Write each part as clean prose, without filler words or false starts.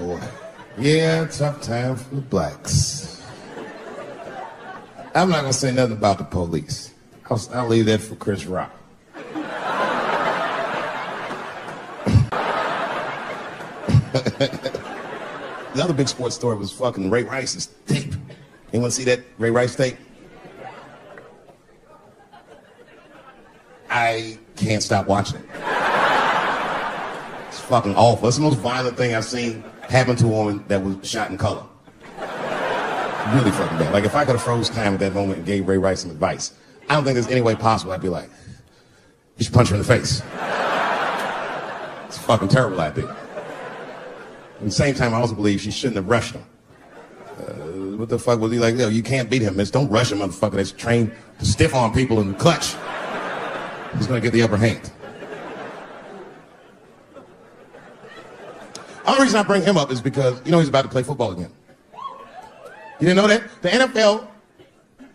boy. Yeah, tough time for the blacks. I'm not gonna say nothing about the police. I'll leave that for Chris Rock. The other big sports story was fucking Ray Rice's tape. Anyone see that Ray Rice tape? I can't stop watching it. It's fucking awful. It's the most violent thing I've seen happen to a woman that was shot in color. Really fucking bad. Like, if I could have froze time at that moment and gave Ray Rice some advice, I don't think there's any way possible I'd be like, you should punch her in the face. It's a fucking terrible idea. At the same time, I also believe she shouldn't have rushed him. What the fuck was he like? Yo, you can't beat him, miss. Don't rush him, motherfucker. That's trained to stiff on people in the clutch. He's gonna get the upper hand. The only reason I bring him up is because, you know, he's about to play football again. You didn't know that? The NFL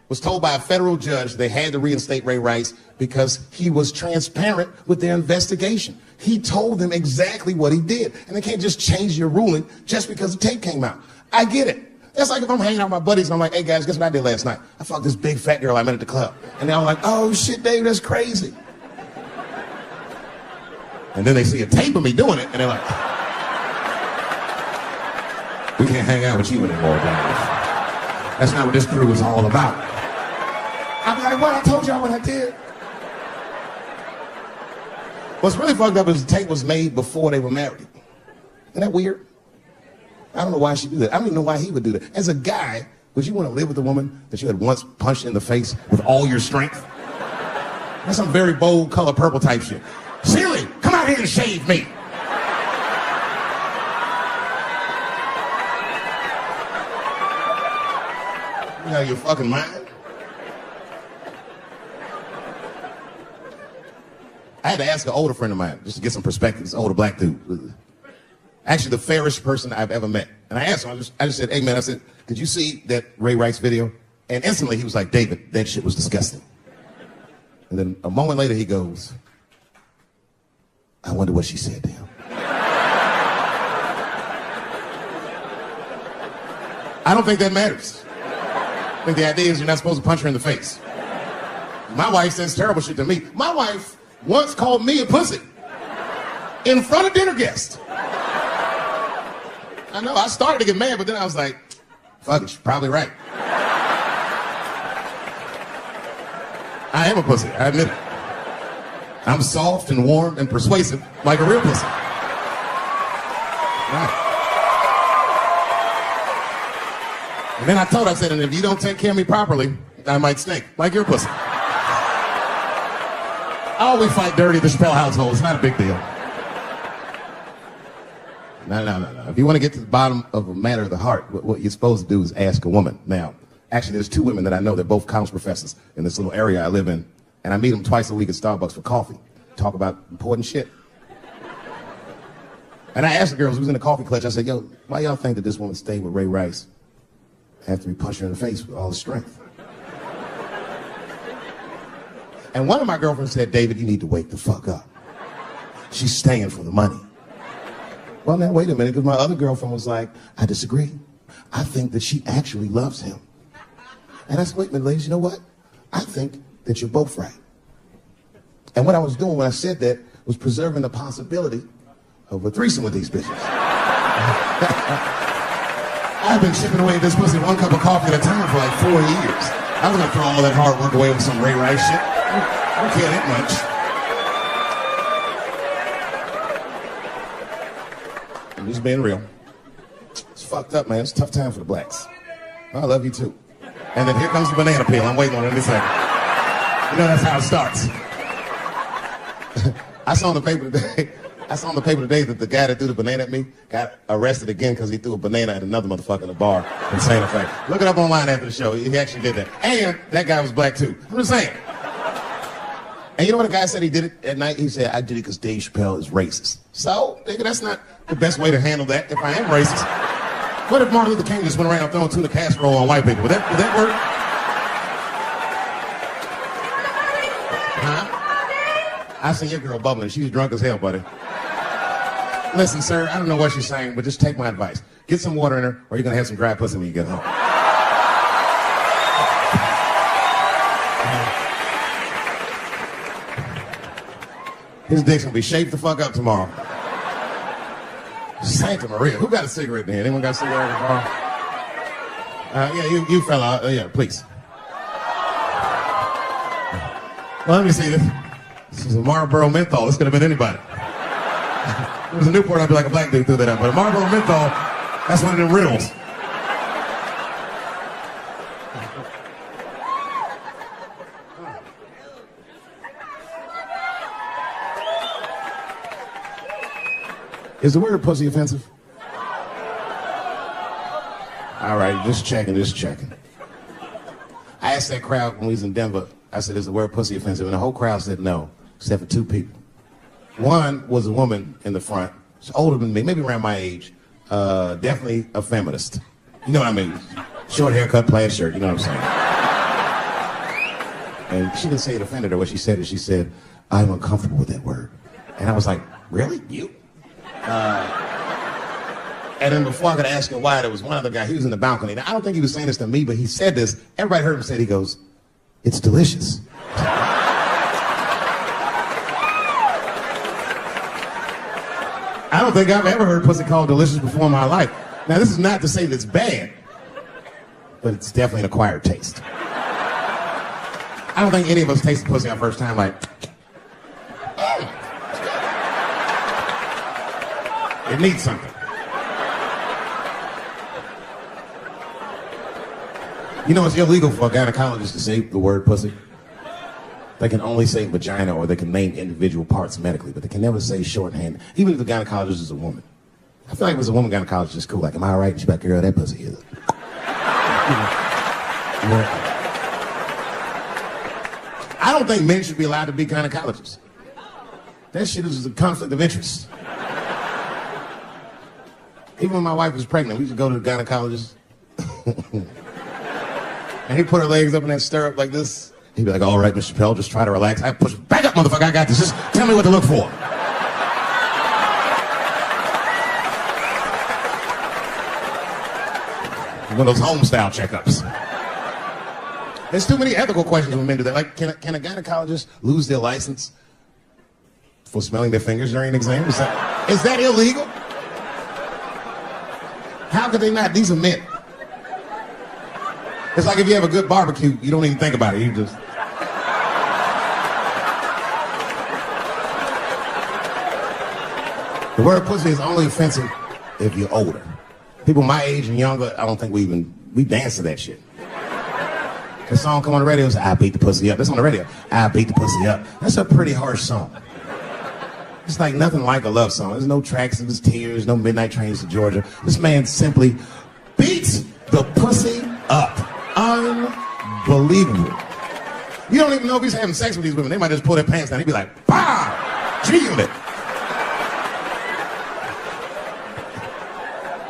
was told by a federal judge they had to reinstate Ray Rice because he was transparent with their investigation. He told them exactly what he did. And they can't just change your ruling just because the tape came out. I get it. That's like if I'm hanging out with my buddies and I'm like, hey guys, guess what I did last night? I fucked this big fat girl I met at the club. And they're all like, oh shit, Dave, that's crazy. And then they see a tape of me doing it and they're like, we can't hang out with you anymore, guys. That's not what this crew is all about. I'm like, what? I told y'all what I did. What's really fucked up is the tape was made before they were married. Isn't that weird? I don't know why she do that. I don't even know why he would do that. As a guy, would you want to live with a woman that you had once punched in the face with all your strength? That's some very bold color purple type shit. Silly, come out here and shave me. You know your fucking mind. I had to ask an older friend of mine just to get some perspective. This older black dude. Actually, the fairest person I've ever met. And I asked him, I just said, hey man, I said, did you see that Ray Rice video? And instantly he was like, David, that shit was disgusting. And then a moment later he goes, I wonder what she said to him. I don't think that matters. I think the idea is you're not supposed to punch her in the face. My wife says terrible shit to me. My wife once called me a pussy in front of dinner guests. I know, I started to get mad, but then I was like, fuck it, she's probably right. I am a pussy, I admit it. I'm soft and warm and persuasive like a real pussy. Right. And then I told her, I said, and if you don't take care of me properly, I might stink like your pussy. Oh, we fight dirty at the Chappelle household. It's not a big deal. No. If you want to get to the bottom of a matter of the heart, what you're supposed to do is ask a woman. Now, actually, there's two women that I know. They're both college professors in this little area I live in. And I meet them twice a week at Starbucks for coffee. Talk about important shit. And I asked the girls who was in the coffee clutch, I said, yo, why y'all think that this woman stayed with Ray Rice after he punched her in the face with all his strength? And one of my girlfriends said, David, you need to wake the fuck up. She's staying for the money. Well, now, wait a minute, because my other girlfriend was like, I disagree. I think that she actually loves him. And I said, wait a minute, ladies, you know what? I think that you're both right. And what I was doing when I said that was preserving the possibility of a threesome with these bitches. I've been chipping away at this pussy one cup of coffee at a time for like 4 years. I was gonna throw all that hard work away with some Ray Rice shit. I don't care that much. I'm just being real. It's fucked up, man. It's a tough time for the blacks. I love you too. And then here comes the banana peel. I'm waiting on it in a second. You know that's how it starts. I saw in the paper today that the guy that threw the banana at me got arrested again because he threw a banana at another motherfucker in a bar in Santa Fe. Look it up online after the show. He actually did that. And that guy was black too. I'm just saying. And you know what the guy said he did it at night? He said, I did it because Dave Chappelle is racist. So, nigga, that's not the best way to handle that if I am racist. What if Martin Luther King just went around throwing tuna casserole on white people? Would that work? Huh? I seen your girl bubbling. She was drunk as hell, buddy. Listen, sir, I don't know what she's saying, but just take my advice. Get some water in her, or you're gonna have some dry pussy when you get home. His dick's gonna be shaped the fuck up tomorrow. Santa Maria. Who got a cigarette there? Anyone got a cigarette in the bar? Yeah, you fella. Yeah, please. Well, let me see this. This is a Marlboro menthol. This could have been anybody. If it was a Newport, I'd be like a black dude threw that up. But a Marlboro menthol, that's one of them riddles. Is the word pussy offensive? All right, just checking. I asked that crowd when we was in Denver, I said, is the word pussy offensive? And the whole crowd said no, except for two people. One was a woman in the front. She's older than me, maybe around my age. Definitely a feminist. You know what I mean? Short haircut, plaid shirt, you know what I'm saying? And she didn't say it offended her. What she said is, she said, I'm uncomfortable with that word. And I was like, really? You? And then before I could ask her why, there was one other guy, he was in the balcony. Now, I don't think he was saying this to me, but he said this. Everybody heard him say it. He goes, it's delicious. I don't think I've ever heard pussy called delicious before in my life. Now, this is not to say that it's bad, but it's definitely an acquired taste. I don't think any of us tasted pussy our first time like, it needs something. You know, it's illegal for a gynecologist to say the word pussy. They can only say vagina, or they can name individual parts medically, but they can never say shorthand, even if the gynecologist is a woman. I feel like if it was a woman gynecologist, it's cool. Like, am I all right? She's like, girl, that pussy is. I don't think men should be allowed to be gynecologists. That shit is a conflict of interest. Even when my wife was pregnant, we used to go to the gynecologist. And he'd put her legs up in that stirrup like this. He'd be like, all right, Mr. Chappelle, just try to relax. I push, back up, motherfucker, I got this. Just tell me what to look for. One of those home-style checkups. There's too many ethical questions when men do that. Like, can a gynecologist lose their license for smelling their fingers during an exam? Is that illegal? How could they not? These are men. It's like if you have a good barbecue, you don't even think about it. You just... The word pussy is only offensive if you're older. People my age and younger, I don't think we dance to that shit. The song come on the radio, it's I beat the pussy up. That's on the radio. I beat the pussy up. That's a pretty harsh song. It's like nothing like a love song. There's no tracks of his tears, no midnight trains to Georgia. This man simply beats the pussy up. Unbelievable. You don't even know if he's having sex with these women. They might just pull their pants down. He'd be like, bah! G-Unit.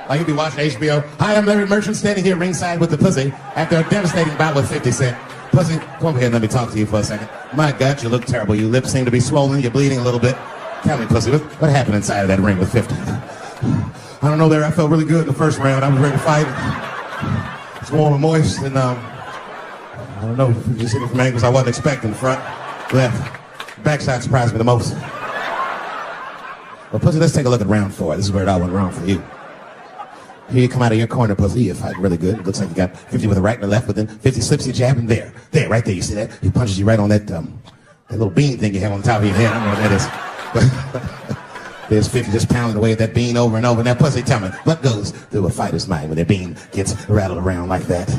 Like he'd be watching HBO. Hi, I'm Larry Merchant standing here ringside with the pussy after a devastating bout with 50 Cent. Pussy, come over here and let me talk to you for a second. My God, you look terrible. Your lips seem to be swollen. You're bleeding a little bit. Tell me, pussy, what happened inside of that ring with 50? I don't know, Larry. I felt really good in the first round. I was ready to fight. It's warm and moist, and I don't know, just hit it from angles I wasn't expecting. The front, left, backside surprised me the most. Well, pussy, let's take a look at round 4. This is where it all went wrong for you. Here you come out of your corner, pussy. You're fighting really good. It looks like you got 50 with the right and the left, but then 50 slips your jab, and there, right there. You see that? He punches you right on that little bean thing you have on top of your head. I don't know what that is. There's 50 just pounding away at that bean over and over. And that pussy, tell me, what goes through a fighter's mind when their bean gets rattled around like that?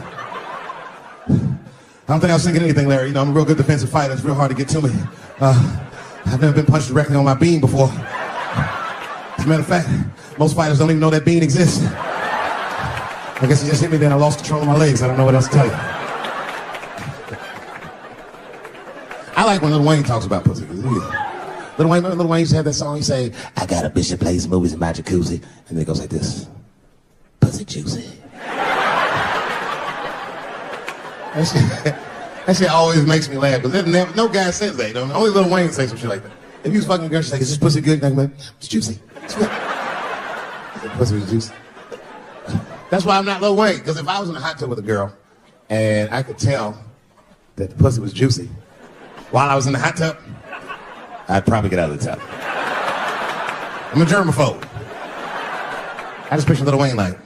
I don't think I was thinking anything, Larry. You know, I'm a real good defensive fighter. It's real hard to get to me. I've never been punched directly on my bean before. As a matter of fact, most fighters don't even know that bean exists. I guess he just hit me, then I lost control of my legs. I don't know what else to tell you. I like when Lil Wayne talks about pussy. Lil Wayne used to have that song. He say, I got a bitch that plays movies in my jacuzzi. And then it goes like this. Pussy juicy. That shit always makes me laugh. Because no guy says that. You know? Only Lil Wayne says some shit like that. If you was fucking a girl, she's like, is this pussy good? Like, it's juicy. It's good. The pussy was juicy. That's why I'm not Lil Wayne, because if I was in a hot tub with a girl and I could tell that the pussy was juicy while I was in the hot tub, I'd probably get out of the tub. I'm a germaphobe. I just picture Lil Wayne like,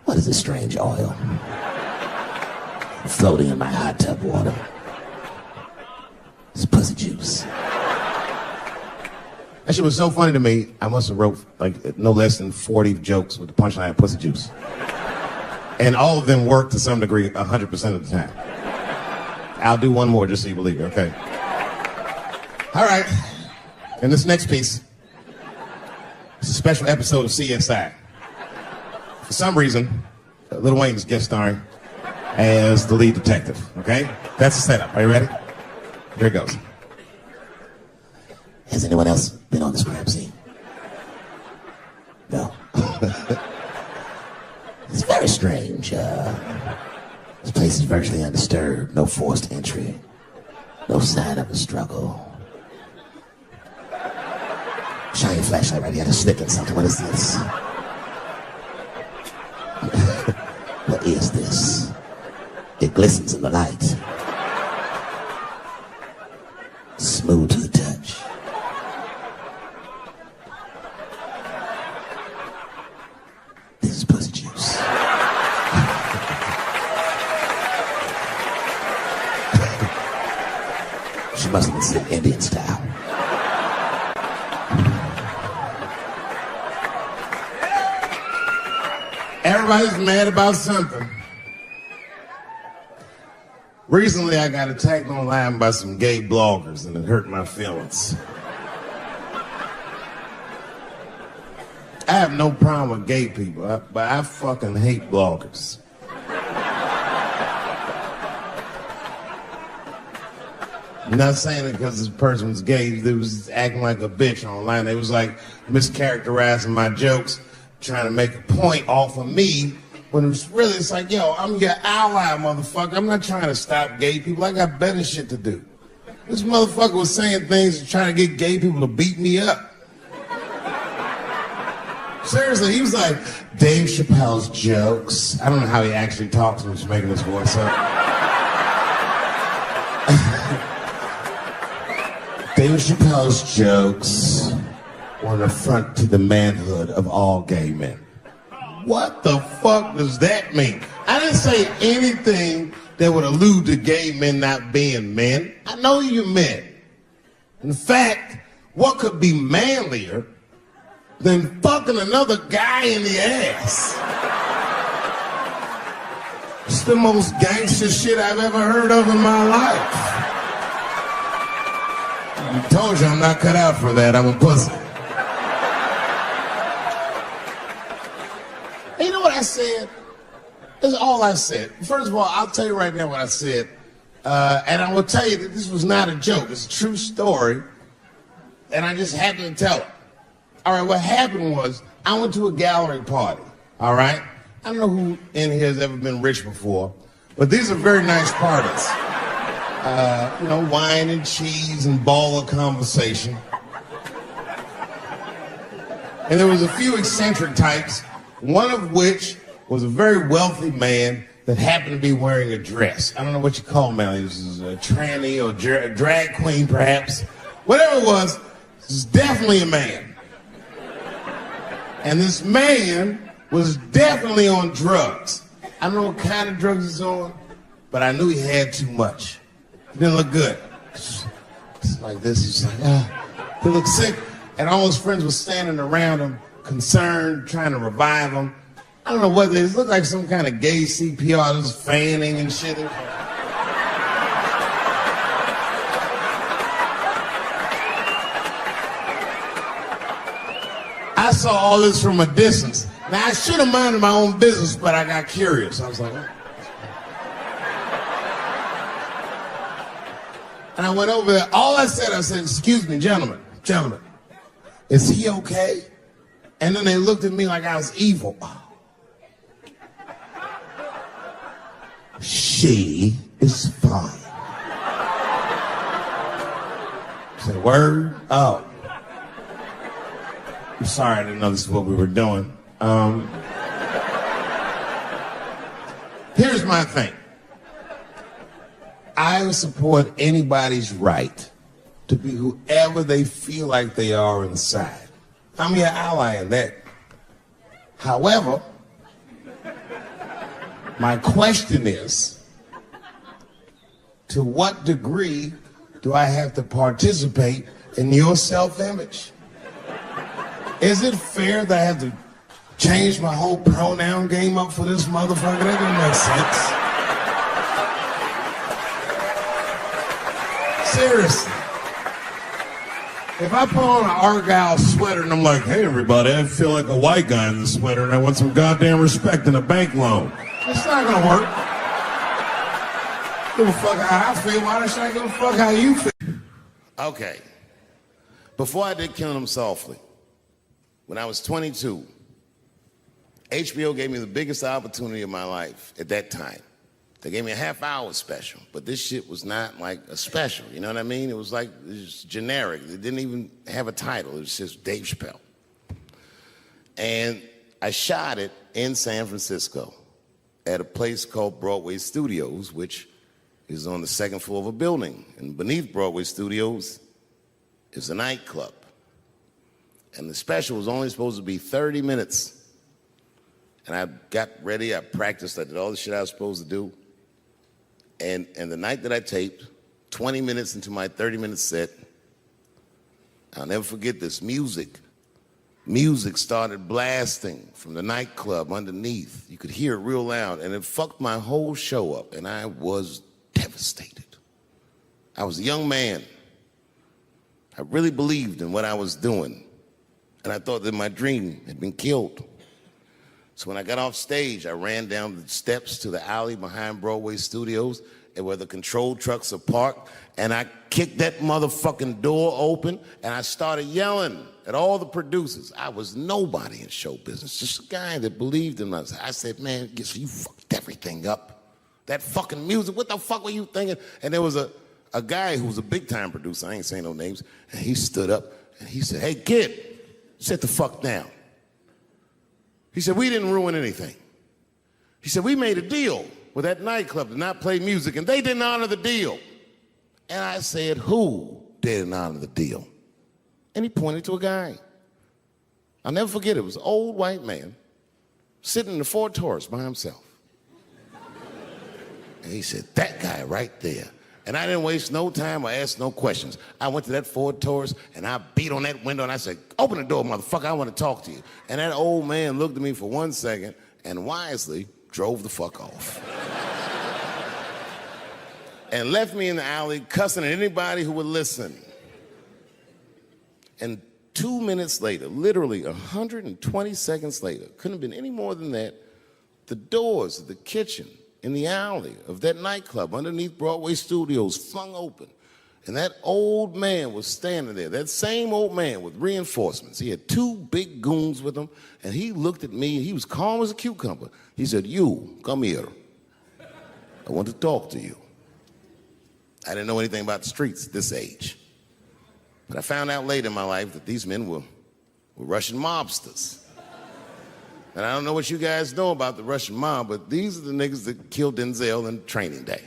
what is this strange oil floating in my hot tub water? It's pussy juice. That shit was so funny to me, I must have wrote like no less than 40 jokes with the punchline of pussy juice. And all of them worked to some degree 100% of the time. I'll do one more just so you believe me, okay? All right, and this next piece is a special episode of CSI. For some reason, Lil Wayne is guest starring as the lead detective, okay? That's the setup. Are you ready? Here it goes. Has anyone else been on this crime scene? No. It's very strange. This place is virtually undisturbed. No forced entry. No sign of a struggle. Shine your flashlight right here. I just slipped in something. What is this? What is this? It glistens in the light. Smooth to the touch. This is pussy juice. She must have been sitting Indian style. Everybody's mad about something. Recently, I got attacked online by some gay bloggers, and it hurt my feelings. I have no problem with gay people, but I fucking hate bloggers. I'm not saying it because this person was gay. They was acting like a bitch online. They was like mischaracterizing my jokes, trying to make a point off of me, when it's really, it's like, yo, I'm your ally, motherfucker. I'm not trying to stop gay people. I got better shit to do. This motherfucker was saying things and trying to get gay people to beat me up. Seriously, he was like, Dave Chappelle's jokes. I don't know how he actually talks when he's making his voice up. Dave Chappelle's jokes were an affront to the manhood of all gay men. What the fuck does that mean? I didn't say anything that would allude to gay men not being men. I know you're men. In fact, what could be manlier than fucking another guy in the ass? It's the most gangster shit I've ever heard of in my life. I told you I'm not cut out for that. I'm a pussy. You know what I said? That's all I said. First of all, I'll tell you right now what I said. And I will tell you that this was not a joke. It's a true story. And I just happened to tell it. All right, what happened was I went to a gallery party. All right? I don't know who in here has ever been rich before, but these are very nice parties. You know, wine and cheese and baller conversation. And there was a few eccentric types, one of which was a very wealthy man that happened to be wearing a dress. I don't know what you call him now. He was a tranny or a drag queen, perhaps. Whatever it was definitely a man. And this man was definitely on drugs. I don't know what kind of drugs he's on, but I knew he had too much. He didn't look good. It's like this. He's like, he looked sick. And all his friends were standing around him, concerned, trying to revive him. I don't know what it is. It looked like some kind of gay CPR, just fanning and shit. I saw all this from a distance. Now, I should have minded my own business, but I got curious. I was like, oh. And I went over there. All I said, excuse me, gentlemen, is he okay? And then they looked at me like I was evil. She is fine. I said, word? Oh. I'm sorry, I didn't know this is what we were doing. Here's my thing. I support anybody's right to be whoever they feel like they are inside. I'm your ally in that. However, my question is, to what degree do I have to participate in your self-image? Is it fair that I have to change my whole pronoun game up for this motherfucker? That doesn't make sense. Seriously. If I put on an Argyle sweater and I'm like, hey everybody, I feel like a white guy in the sweater and I want some goddamn respect and a bank loan. It's not gonna work. Give a fuck how I feel, why should I give a fuck how you feel? Okay. Before I did Killing Them Softly, when I was 22, HBO gave me the biggest opportunity of my life at that time. They gave me a half-hour special, but this shit was not like a special, you know what I mean? It was like, it was generic. It didn't even have a title. It was just Dave Chappelle. And I shot it in San Francisco at a place called Broadway Studios, which is on the second floor of a building. And beneath Broadway Studios is a nightclub. And the special was only supposed to be 30 minutes. And I got ready, I practiced, I did all the shit I was supposed to do. And the night that I taped, 20 minutes into my 30-minute set, I'll never forget this, music started blasting from the nightclub underneath. You could hear it real loud, and it fucked my whole show up, and I was devastated. I was a young man. I really believed in what I was doing, and I thought that my dream had been killed. So when I got off stage, I ran down the steps to the alley behind Broadway Studios and where the control trucks are parked, and I kicked that motherfucking door open, and I started yelling at all the producers. I was nobody in show business, just a guy that believed in us. I said, man, you fucked everything up. That fucking music, what the fuck were you thinking? And there was a guy who was a big-time producer, I ain't saying no names, and he stood up, and he said, hey, kid, sit the fuck down. He said, we didn't ruin anything. He said, we made a deal with that nightclub to not play music, and they didn't honor the deal. And I said, who didn't honor the deal? And he pointed to a guy. I'll never forget it. It was an old white man sitting in the Ford Taurus by himself. And he said, that guy right there. And I didn't waste no time or ask no questions. I went to that Ford Taurus, and I beat on that window, and I said, open the door, motherfucker, I want to talk to you. And that old man looked at me for 1 second and wisely drove the fuck off. And left me in the alley cussing at anybody who would listen. And 2 minutes later, literally 120 seconds later, couldn't have been any more than that, the doors of the kitchen in the alley of that nightclub underneath Broadway Studios flung open. And that old man was standing there, that same old man with reinforcements. He had 2 big goons with him, and he looked at me, and he was calm as a cucumber. He said, you, come here. I want to talk to you. I didn't know anything about the streets at this age. But I found out later in my life that these men were Russian mobsters. And I don't know what you guys know about the Russian mob, but these are the niggas that killed Denzel in Training Day.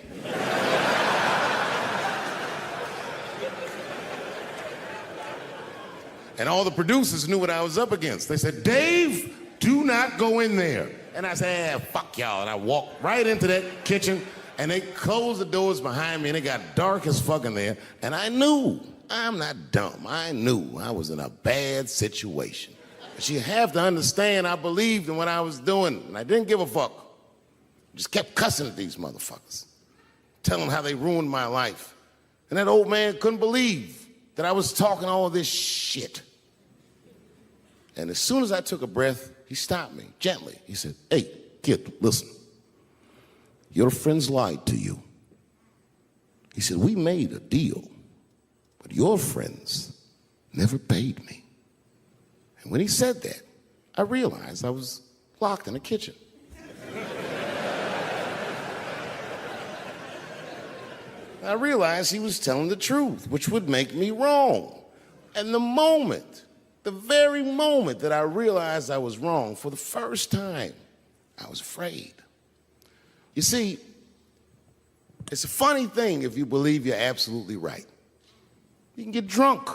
And all the producers knew what I was up against. They said, Dave, do not go in there. And I said, fuck y'all. And I walked right into that kitchen, and they closed the doors behind me, and it got dark as fuck in there. And I knew, I'm not dumb, I knew I was in a bad situation. But you have to understand, I believed in what I was doing, and I didn't give a fuck. Just kept cussing at these motherfuckers, telling them how they ruined my life. And that old man couldn't believe that I was talking all this shit. And as soon as I took a breath, he stopped me gently. He said, hey, kid, listen. Your friends lied to you. He said, we made a deal, but your friends never paid me. And when he said that, I realized I was locked in the kitchen. I realized he was telling the truth, which would make me wrong. And the moment the very moment that I realized I was wrong, for the first time, I was afraid. You see, it's a funny thing if you believe you're absolutely right. You can get drunk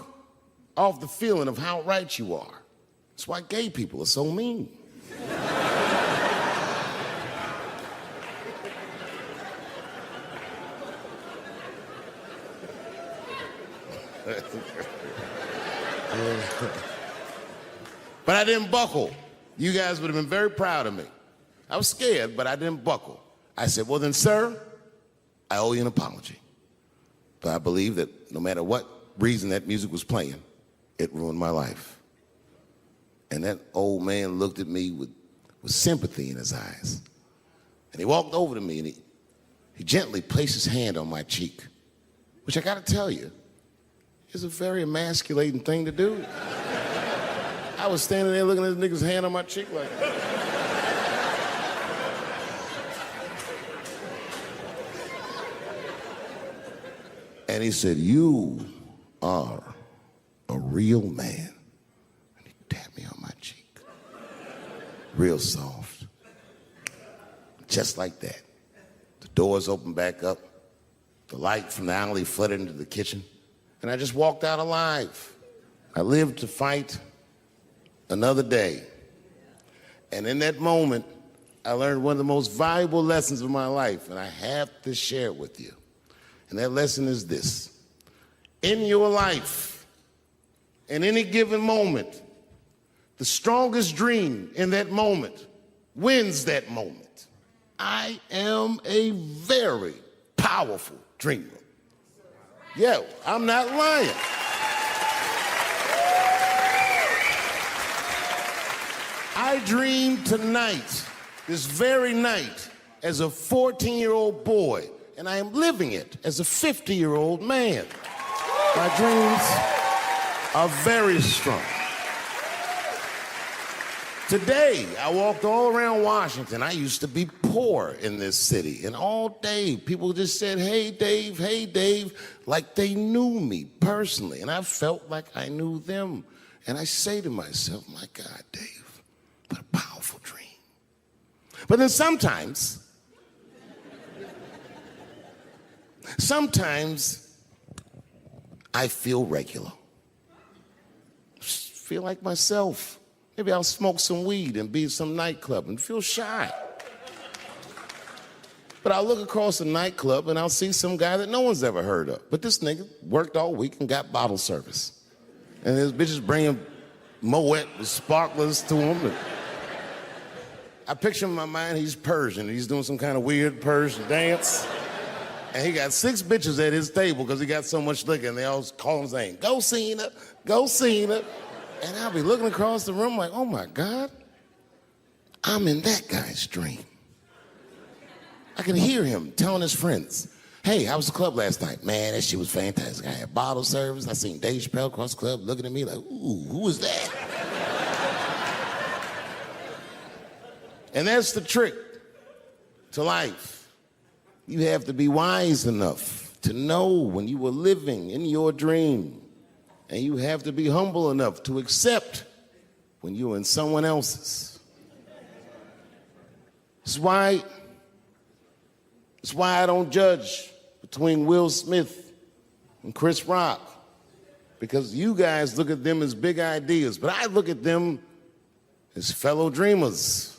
off the feeling of how right you are. That's why gay people are so mean. But I didn't buckle. You guys would have been very proud of me. I was scared, but I didn't buckle. I said, well then, sir, I owe you an apology. But I believe that no matter what reason that music was playing, it ruined my life. And that old man looked at me with sympathy in his eyes. And he walked over to me and he gently placed his hand on my cheek, which I gotta tell you, is a very emasculating thing to do. I was standing there looking at this nigga's hand on my cheek like that. And he said, you are a real man. And he tapped me on my cheek. Real soft. Just like that. The doors opened back up. The light from the alley flooded into the kitchen. And I just walked out alive. I lived to fight another day. And in that moment, I learned one of the most valuable lessons of my life, and I have to share it with you. And that lesson is this. In your life, in any given moment, the strongest dream in that moment wins that moment. I am a very powerful dreamer. Yeah, I'm not lying. I dreamed tonight, this very night, as a 14-year-old boy, and I am living it as a 50-year-old man. My dreams are very strong. Today, I walked all around Washington. I used to be poor in this city, and all day people just said, hey, Dave, like they knew me personally, and I felt like I knew them. And I say to myself, my God, Dave, what a powerful dream. But then sometimes I feel regular. Feel like myself. Maybe I'll smoke some weed and be in some nightclub and feel shy. But I'll look across a nightclub and I'll see some guy that no one's ever heard of. But this nigga worked all week and got bottle service. And his bitches bringing Moet with sparklers to him. I picture in my mind he's Persian. He's doing some kind of weird Persian dance. And he got 6 bitches at his table because he got so much liquor, and they all call him saying, go Cena, go Cena. And I'll be looking across the room like, oh my God, I'm in that guy's dream. I can hear him telling his friends, hey, how was the club last night? Man, that shit was fantastic. I had bottle service. I seen Dave Chappelle across the club looking at me like, ooh, who was that? And that's the trick to life. You have to be wise enough to know when you were living in your dream. And you have to be humble enough to accept when you're in someone else's. It's why I don't judge between Will Smith and Chris Rock. Because you guys look at them as big ideas, but I look at them as fellow dreamers.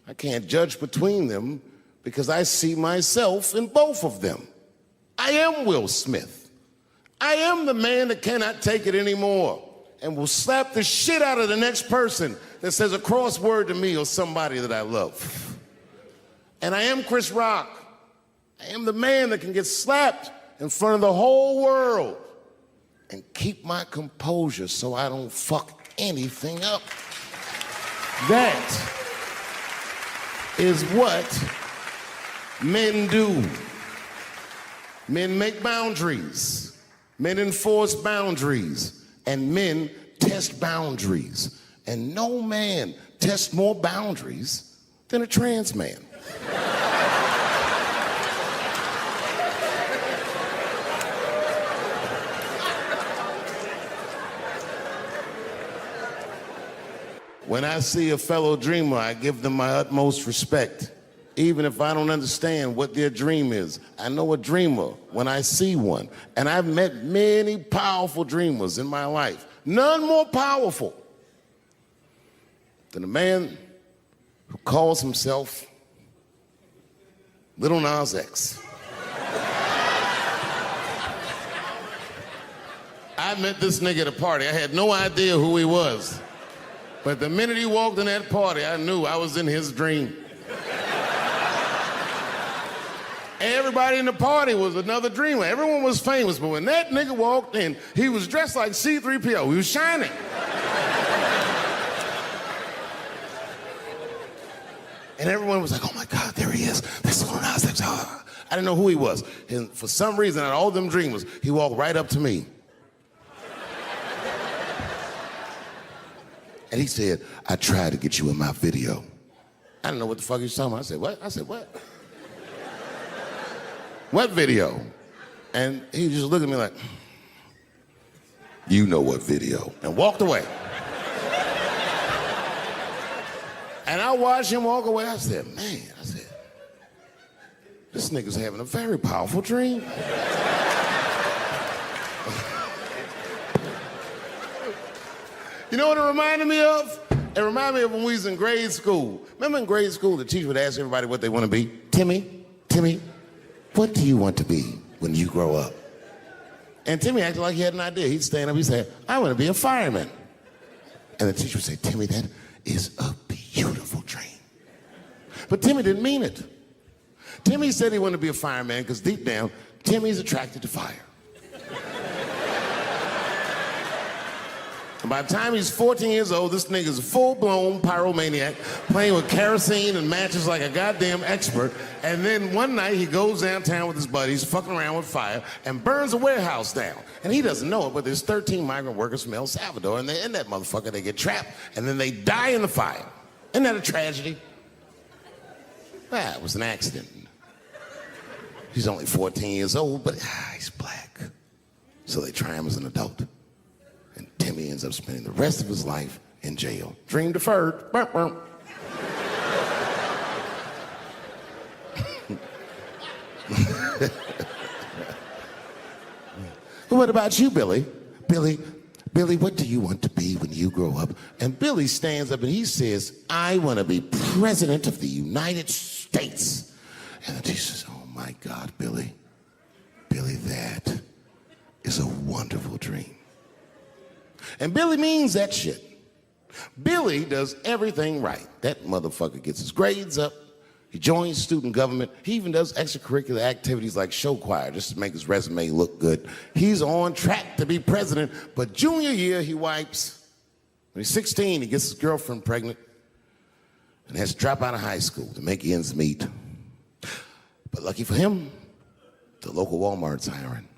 I can't judge between them because I see myself in both of them. I am Will Smith. I am the man that cannot take it anymore and will slap the shit out of the next person that says a crossword to me or somebody that I love. And I am Chris Rock. I am the man that can get slapped in front of the whole world and keep my composure so I don't fuck anything up. That is what men do. Men make boundaries. Men enforce boundaries. And men test boundaries. And no man tests more boundaries than a trans man. When I see a fellow dreamer, I give them my utmost respect. Even if I don't understand what their dream is. I know a dreamer when I see one. And I've met many powerful dreamers in my life. None more powerful than a man who calls himself Little Nas X. I met this nigga at a party. I had no idea who he was. But the minute he walked in that party, I knew I was in his dream. Everybody in the party was another dreamer. Everyone was famous, but when that nigga walked in, he was dressed like C-3PO. He was shining. And everyone was like, oh my God, there he is. That's Lil Nas X. I didn't know who he was. And for some reason, out of all them dreamers, he walked right up to me. And he said, I tried to get you in my video. I didn't know what the fuck he was talking about. I said, what? I said, what? What video? And he just looked at me like, you know what video, and walked away. And I watched him walk away. I said, man, this nigga's having a very powerful dream. You know what it reminded me of? It reminded me of when we was in grade school. Remember in grade school, the teacher would ask everybody what they want to be? Timmy, what do you want to be when you grow up? And Timmy acted like he had an idea. He'd stand up, he'd say, I want to be a fireman. And the teacher would say, Timmy, that is a beautiful dream. But Timmy didn't mean it. Timmy said he wanted to be a fireman because deep down, Timmy's attracted to fire. And by the time he's 14 years old, this nigga's a full-blown pyromaniac, playing with kerosene and matches like a goddamn expert. And then one night he goes downtown with his buddies, fucking around with fire, and burns a warehouse down. And he doesn't know it, but there's 13 migrant workers from El Salvador, and they're in that motherfucker. They get trapped, and then they die in the fire. Isn't that a tragedy? Well, it was an accident. He's only 14 years old, but he's black. So they try him as an adult. And Timmy ends up spending the rest of his life in jail. Dream deferred. Burp, burp. What about you, Billy? Billy, what do you want to be when you grow up? And Billy stands up and he says, I want to be president of the United States. And the teacher says, oh my God, Billy, that is a wonderful dream. And Billy means that shit. Billy does everything right. That motherfucker gets his grades up. He joins student government. He even does extracurricular activities like show choir just to make his resume look good. He's on track to be president, but junior year he wipes. When he's 16, he gets his girlfriend pregnant and has to drop out of high school to make ends meet. But lucky for him, the local Walmart's hiring.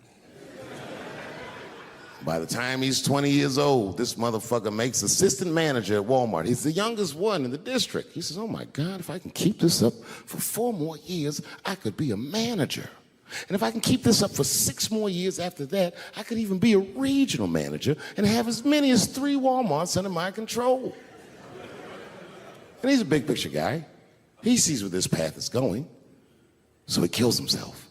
By the time he's 20 years old, this motherfucker makes assistant manager at Walmart. He's the youngest one in the district. He says, oh my God, if I can keep this up for 4 more years, I could be a manager. And if I can keep this up for 6 more years after that, I could even be a regional manager and have as many as 3 Walmarts under my control. And he's a big picture guy. He sees where this path is going, so he kills himself.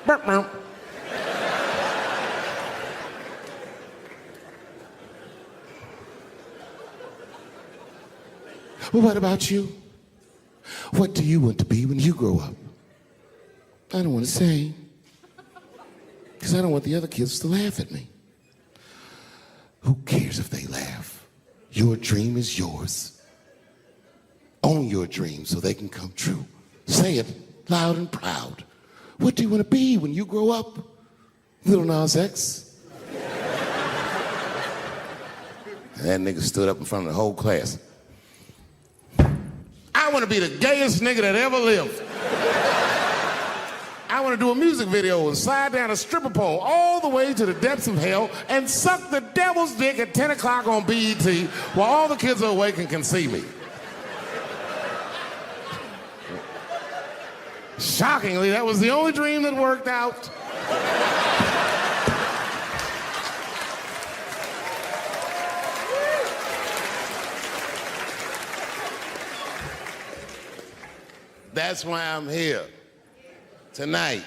Well, what about you? What do you want to be when you grow up? I don't want to say, because I don't want the other kids to laugh at me. Who cares if they laugh? Your dream is yours. Own your dream so they can come true. Say it loud and proud. What do you want to be when you grow up? Little Nas X. And that nigga stood up in front of the whole class. I want to be the gayest nigga that ever lived. I want to do a music video and slide down a stripper pole all the way to the depths of hell and suck the devil's dick at 10 o'clock on BET while all the kids are awake and can see me. Shockingly, that was the only dream that worked out. That's why I'm here tonight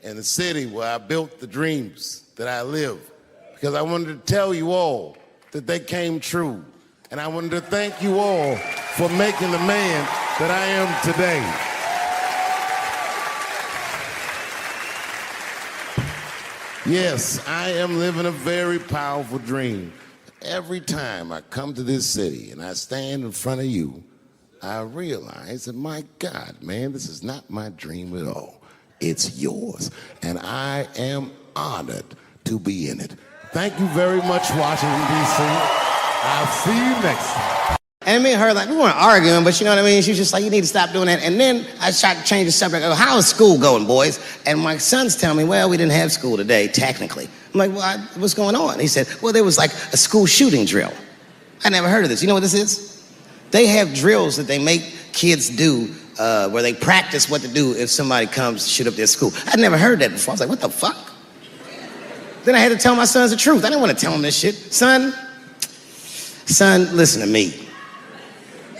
in the city where I built the dreams that I live. Because I wanted to tell you all that they came true. And I wanted to thank you all for making the man that I am today. Yes, I am living a very powerful dream. Every time I come to this city and I stand in front of you, I realize that, my God, man, this is not my dream at all. It's yours. And I am honored to be in it. Thank you very much, Washington, D.C. I'll see you next time. And me and her, like, we weren't arguing, but you know what I mean? She was just like, you need to stop doing that. And then I tried to change the subject. I go, how is school going, boys? And my sons tell me, well, we didn't have school today, technically. I'm like, well, what's going on? He said, well, there was like a school shooting drill. I never heard of this. You know what this is? They have drills that they make kids do where they practice what to do if somebody comes to shoot up their school. I'd never heard that before. I was like, what the fuck? Then I had to tell my sons the truth. I didn't want to tell them this shit. Son, listen to me.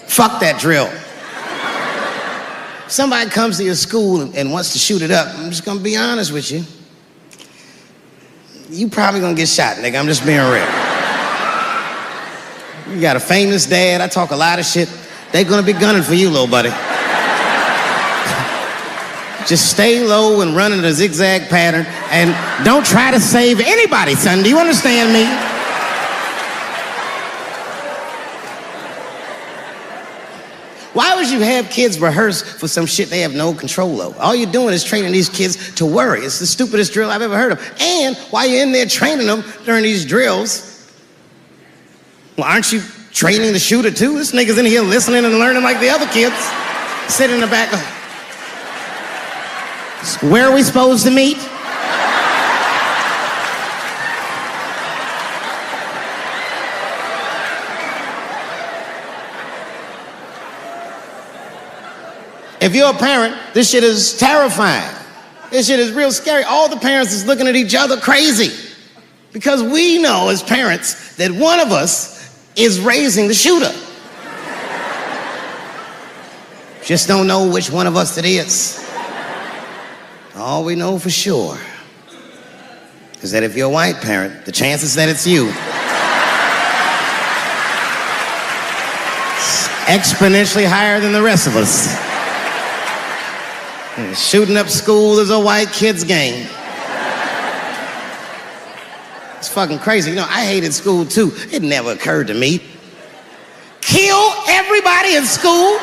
Fuck that drill. Somebody comes to your school and wants to shoot it up, I'm just gonna be honest with you. You probably gonna get shot, nigga. I'm just being real. You got a famous dad. I talk a lot of shit. They gonna be gunning for you, little buddy. Just stay low and run in a zigzag pattern and don't try to save anybody, son. Do you understand me? Why would you have kids rehearse for some shit they have no control over? All you're doing is training these kids to worry. It's the stupidest drill I've ever heard of. And while you're in there training them during these drills, well, aren't you training the shooter too? This nigga's in here listening and learning like the other kids. Sit in the back. Where are we supposed to meet? If you're a parent, this shit is terrifying. This shit is real scary. All the parents is looking at each other crazy. Because we know as parents that one of us is raising the shooter. Just don't know which one of us it is. All we know for sure is that if you're a white parent, the chances that it's you is exponentially higher than the rest of us. And shooting up school is a white kid's game. It's fucking crazy. You know, I hated school too. It never occurred to me. Kill everybody in school?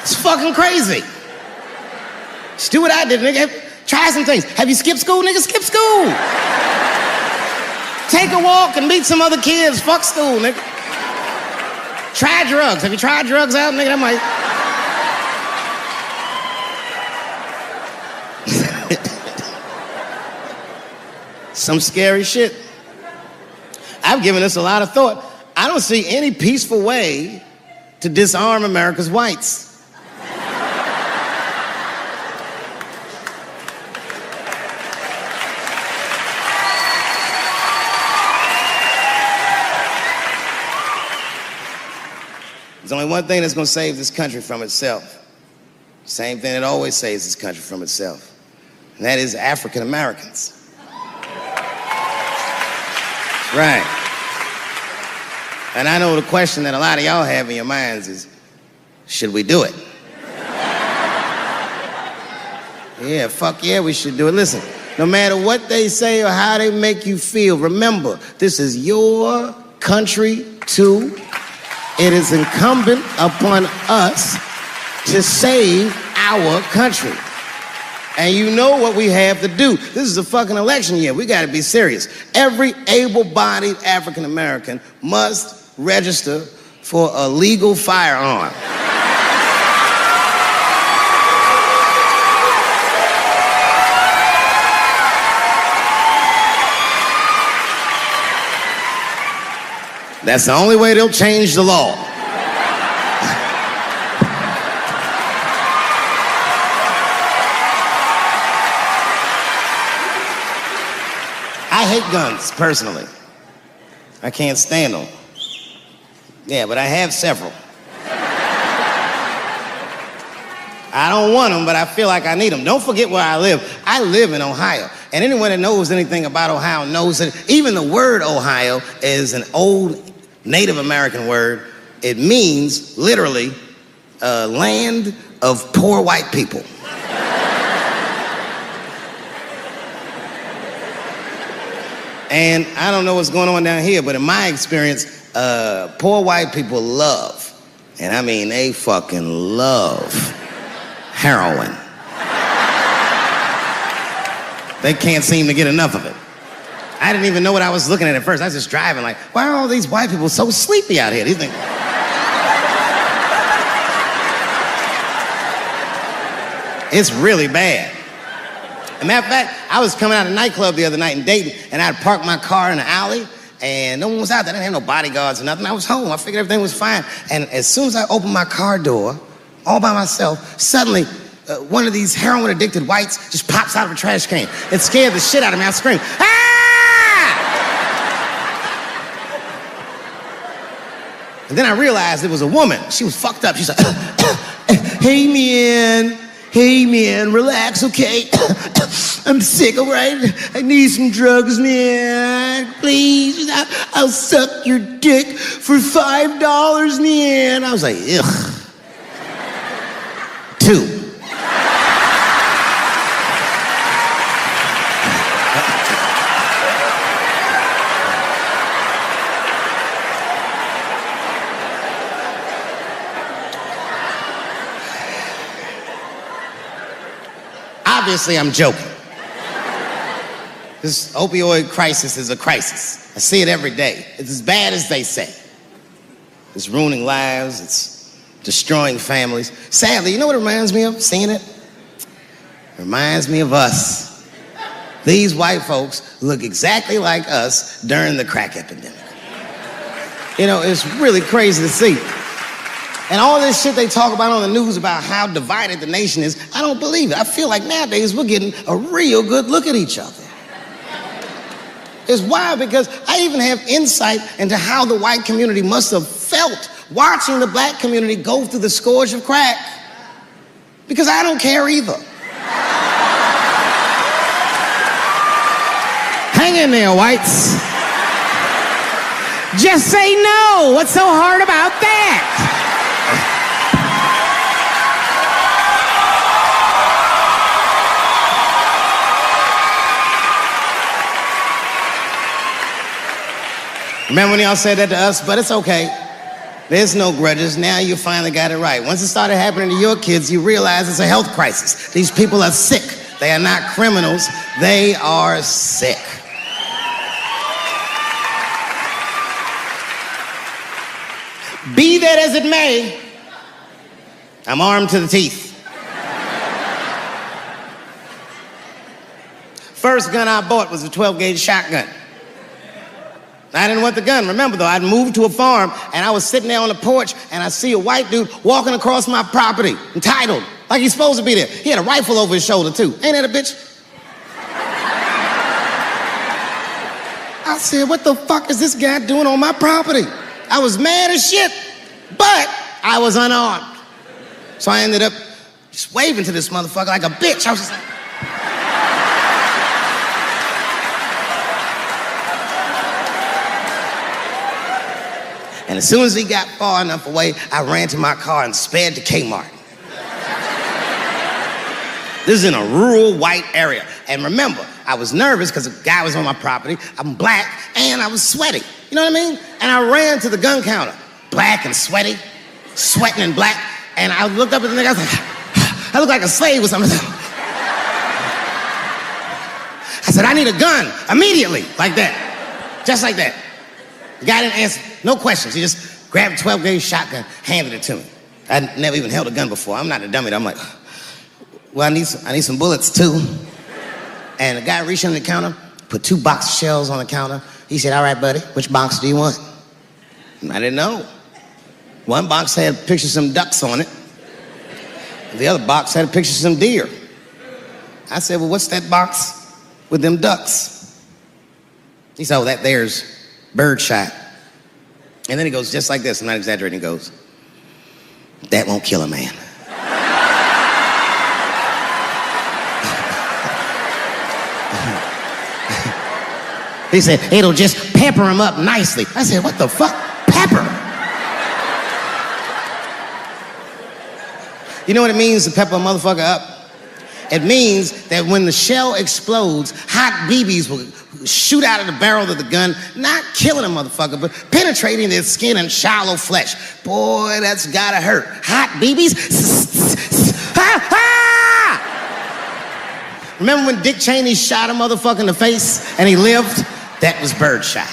It's fucking crazy. Just do what I did, nigga. Try some things. Have you skipped school, nigga? Skip school. Take a walk and meet some other kids. Fuck school, nigga. Try drugs. Have you tried drugs out, nigga? That might... Some scary shit. I've given this a lot of thought. I don't see any peaceful way to disarm America's whites. There's only one thing that's going to save this country from itself. Same thing that always saves this country from itself. And that is African Americans. Right. And I know the question that a lot of y'all have in your minds is, should we do it? Yeah, fuck yeah, we should do it. Listen, no matter what they say or how they make you feel, remember, this is your country too. It is incumbent upon us to save our country. And you know what we have to do. This is a fucking election year. We gotta be serious. Every able-bodied African American must register for a legal firearm. That's the only way they'll change the law. I hate guns, personally. I can't stand them. Yeah, but I have several. I don't want them, but I feel like I need them. Don't forget where I live. I live in Ohio. And anyone that knows anything about Ohio knows that even the word Ohio is an old Native American word. It means literally land of poor white people. And I don't know what's going on down here, but in my experience, poor white people love, and I mean they fucking love, heroin. They can't seem to get enough of it. I didn't even know what I was looking at first. I was just driving like, why are all these white people so sleepy out here? These things. It's really bad. As a matter of fact, I was coming out of a nightclub the other night in Dayton, and I'd parked my car in the alley, and no one was out there. I didn't have no bodyguards or nothing. I was home. I figured everything was fine. And as soon as I opened my car door, all by myself, suddenly one of these heroin-addicted whites just pops out of a trash can. It scared the shit out of me. I screamed, "Ah!" And then I realized it was a woman. She was fucked up. She's like, "Hey, man. Hey, man, relax, okay? I'm sick, all right? I need some drugs, man. Please, I'll suck your dick for $5, man." I was like, ugh. 2. Obviously, I'm joking. This opioid crisis is a crisis. I see it every day. It's as bad as they say. It's ruining lives. It's destroying families. Sadly, you know what it reminds me of, seeing it? It reminds me of us. These white folks look exactly like us during the crack epidemic. You know, it's really crazy to see. And all this shit they talk about on the news about how divided the nation is, I don't believe it. I feel like nowadays we're getting a real good look at each other. It's wild because I even have insight into how the white community must have felt watching the black community go through the scourge of crack. Because I don't care either. Hang in there, whites. Just say no. What's so hard about that? Remember when y'all said that to us? But it's okay. There's no grudges. Now you finally got it right. Once it started happening to your kids, you realize it's a health crisis. These people are sick. They are not criminals. They are sick. Be that as it may, I'm armed to the teeth. First gun I bought was a 12-gauge shotgun. I didn't want the gun. Remember, though, I'd moved to a farm, and I was sitting there on the porch, and I see a white dude walking across my property, entitled, like he's supposed to be there. He had a rifle over his shoulder, too. Ain't that a bitch? I said, what the fuck is this guy doing on my property? I was mad as shit, but I was unarmed. So I ended up just waving to this motherfucker like a bitch. I was just like... And as soon as he got far enough away, I ran to my car and sped to Kmart. This is in a rural white area. And remember, I was nervous because a guy was on my property. I'm black and I was sweaty. You know what I mean? And I ran to the gun counter, black and sweaty, sweating and black. And I looked up at the nigga, I was like, I look like a slave or something. I said, I need a gun immediately, like that, just like that. The guy didn't answer, no questions. He just grabbed a 12-gauge shotgun, handed it to me. I'd never even held a gun before. I'm not a dummy. I'm like, well, I need some bullets too. And the guy reached under the counter, put 2 box shells on the counter. He said, all right, buddy, which box do you want? And I didn't know. One box had a picture of some ducks on it. The other box had a picture of some deer. I said, well, what's that box with them ducks? He said, oh, that there's birdshot. And then he goes just like this, I'm not exaggerating, he goes, that won't kill a man. He said, it'll just pepper him up nicely. I said, what the fuck? Pepper? You know what it means to pepper a motherfucker up? It means that when the shell explodes, hot BBs will shoot out of the barrel of the gun, not killing a motherfucker, but penetrating their skin and shallow flesh. Boy, that's gotta hurt. Hot BBs? Ha ha! Remember when Dick Cheney shot a motherfucker in the face and he lived? That was birdshot.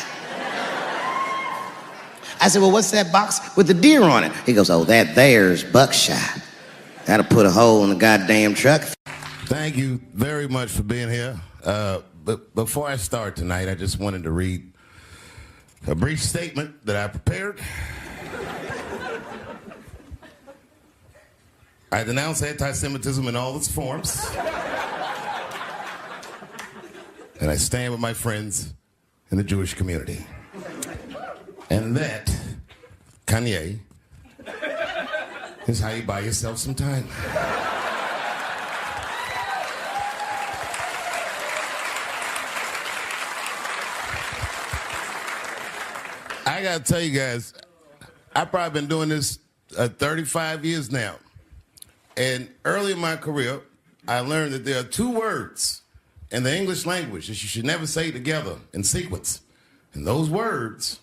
I said, well, what's that box with the deer on it? He goes, oh, that there's buckshot. That'll put a hole in the goddamn truck. Thank you very much for being here. But before I start tonight, I just wanted to read a brief statement that I prepared. I denounce anti-Semitism in all its forms. And I stand with my friends in the Jewish community. And that, Kanye, is how you buy yourself some time. I gotta tell you guys, I've probably been doing this 35 years now. And early in my career, I learned that there are two words in the English language that you should never say together in sequence. And those words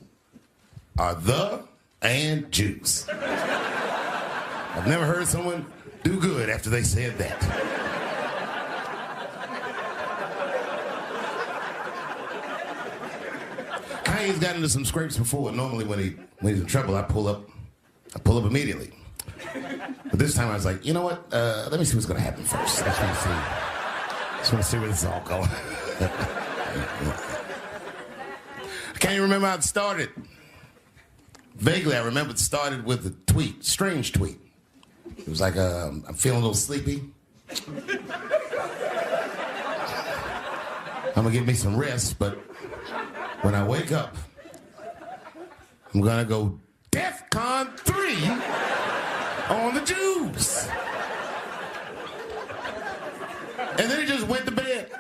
are the and Jews. I've never heard someone do good after they said that. Kanye's gotten into some scrapes before. Normally when he's in trouble, I pull up immediately. But this time I was like, you know what? Let me see what's gonna happen first. I just want to see where this is all going. I can't even remember how it started. Vaguely, I remember it started with a tweet, strange tweet. It was like, I'm feeling a little sleepy. I'm gonna give me some rest, but when I wake up, I'm gonna go DEFCON 3 on the Jews. And then he just went to bed.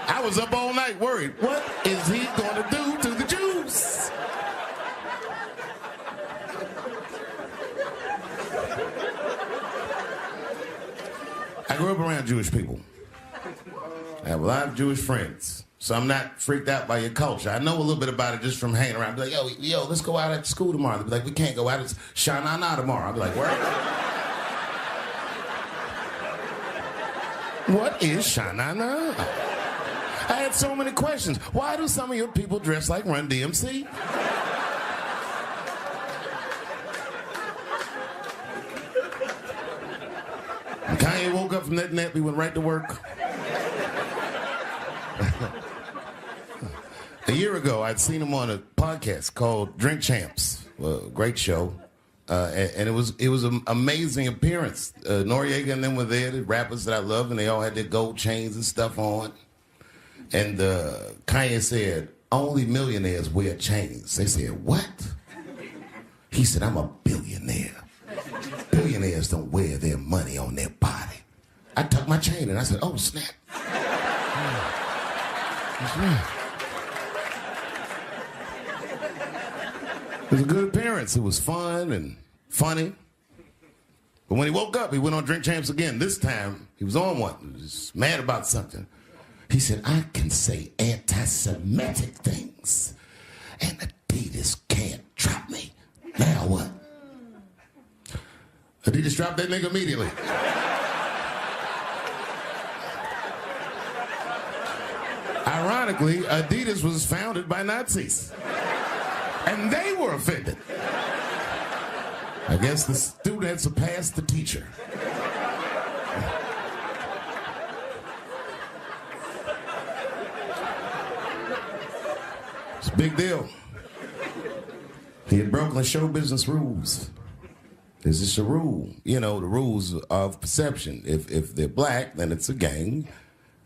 I was up all night worried. What is he gonna do to the Jews? I grew up around Jewish people. I have a lot of Jewish friends, so I'm not freaked out by your culture. I know a little bit about it just from hanging around. I'd be like, yo, let's go out at school tomorrow. They'd be like, we can't go out. It's Shana Na tomorrow. I'd be like, where? What is Shana Na? I had so many questions. Why do some of your people dress like Run DMC? When Kanye woke up from that nap, he went right to work. A year ago, I'd seen him on a podcast called Drink Champs, a great show, and it was an amazing appearance. Noriega and them were there, the rappers that I love, and they all had their gold chains and stuff on. And Kanye said, only millionaires wear chains. They said, what? He said, I'm a billionaire. Billionaires don't wear their money on their body. I tucked my chain and I said, oh, snap. That's right. It was a good appearance. It was fun and funny. But when he woke up, he went on Drink Champs again. This time, he was on one. He was mad about something. He said, I can say anti-Semitic things, and Adidas can't drop me. Now what? Adidas dropped that nigga immediately. Ironically, Adidas was founded by Nazis. And they were offended. I guess the student surpassed the teacher. It's a big deal. He had broken the show business rules. There's just a rule. You know, the rules of perception. If they're black, then it's a gang.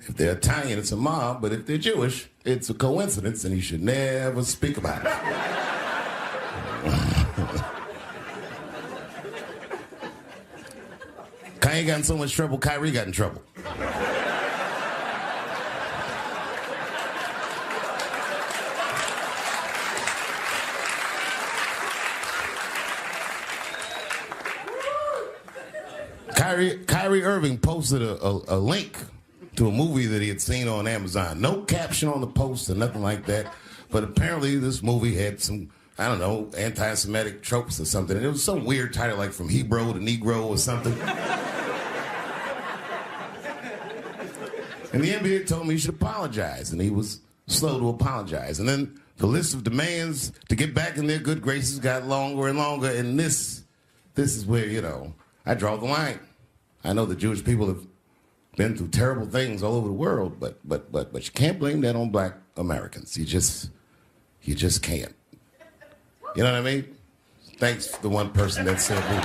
If they're Italian, it's a mob. But if they're Jewish, it's a coincidence, and you should never speak about it. Kanye got in so much trouble, Kyrie got in trouble. Kyrie Irving posted a link to a movie that he had seen on Amazon. No caption on the post or nothing like that. But apparently this movie had some, I don't know, anti-Semitic tropes or something. And it was some weird title like From Hebrew to Negro or something. And the NBA told me he should apologize, and he was slow to apologize. And then the list of demands to get back in their good graces got longer and longer, and this is where, you know, I draw the line. I know the Jewish people have been through terrible things all over the world, but you can't blame that on black Americans. You just can't. You know what I mean? Thanks to the one person that said me.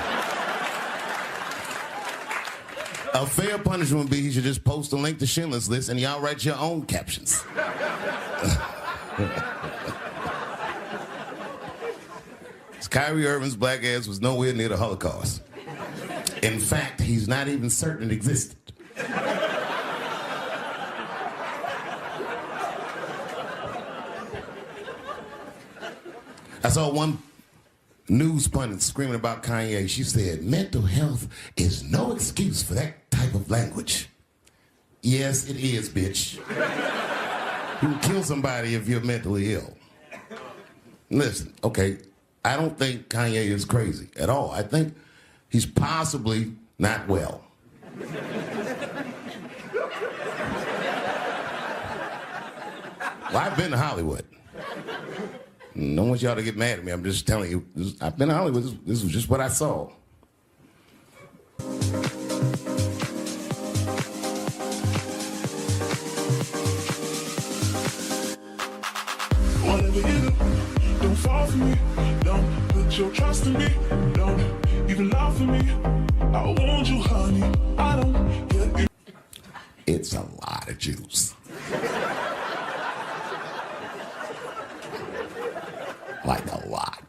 A fair punishment would be he should just post a link to Schindler's List and y'all write your own captions. Kyrie Irving's black ass was nowhere near the Holocaust. In fact, he's not even certain it existed. I saw one news pundit screaming about Kanye. She said, mental health is no excuse for that type of language. Yes, it is, bitch. You can kill somebody if you're mentally ill. Listen, okay, I don't think Kanye is crazy at all. I think he's possibly not well. Well, I've been to Hollywood. I don't want y'all to get mad at me. I'm just telling you, I've been to Hollywood. This was just what I saw. Whatever you do, don't fall for me. Don't put your trust in me. Don't even lie for me. I want you, honey. I don't get you. It's a lot of juice. Like a lot.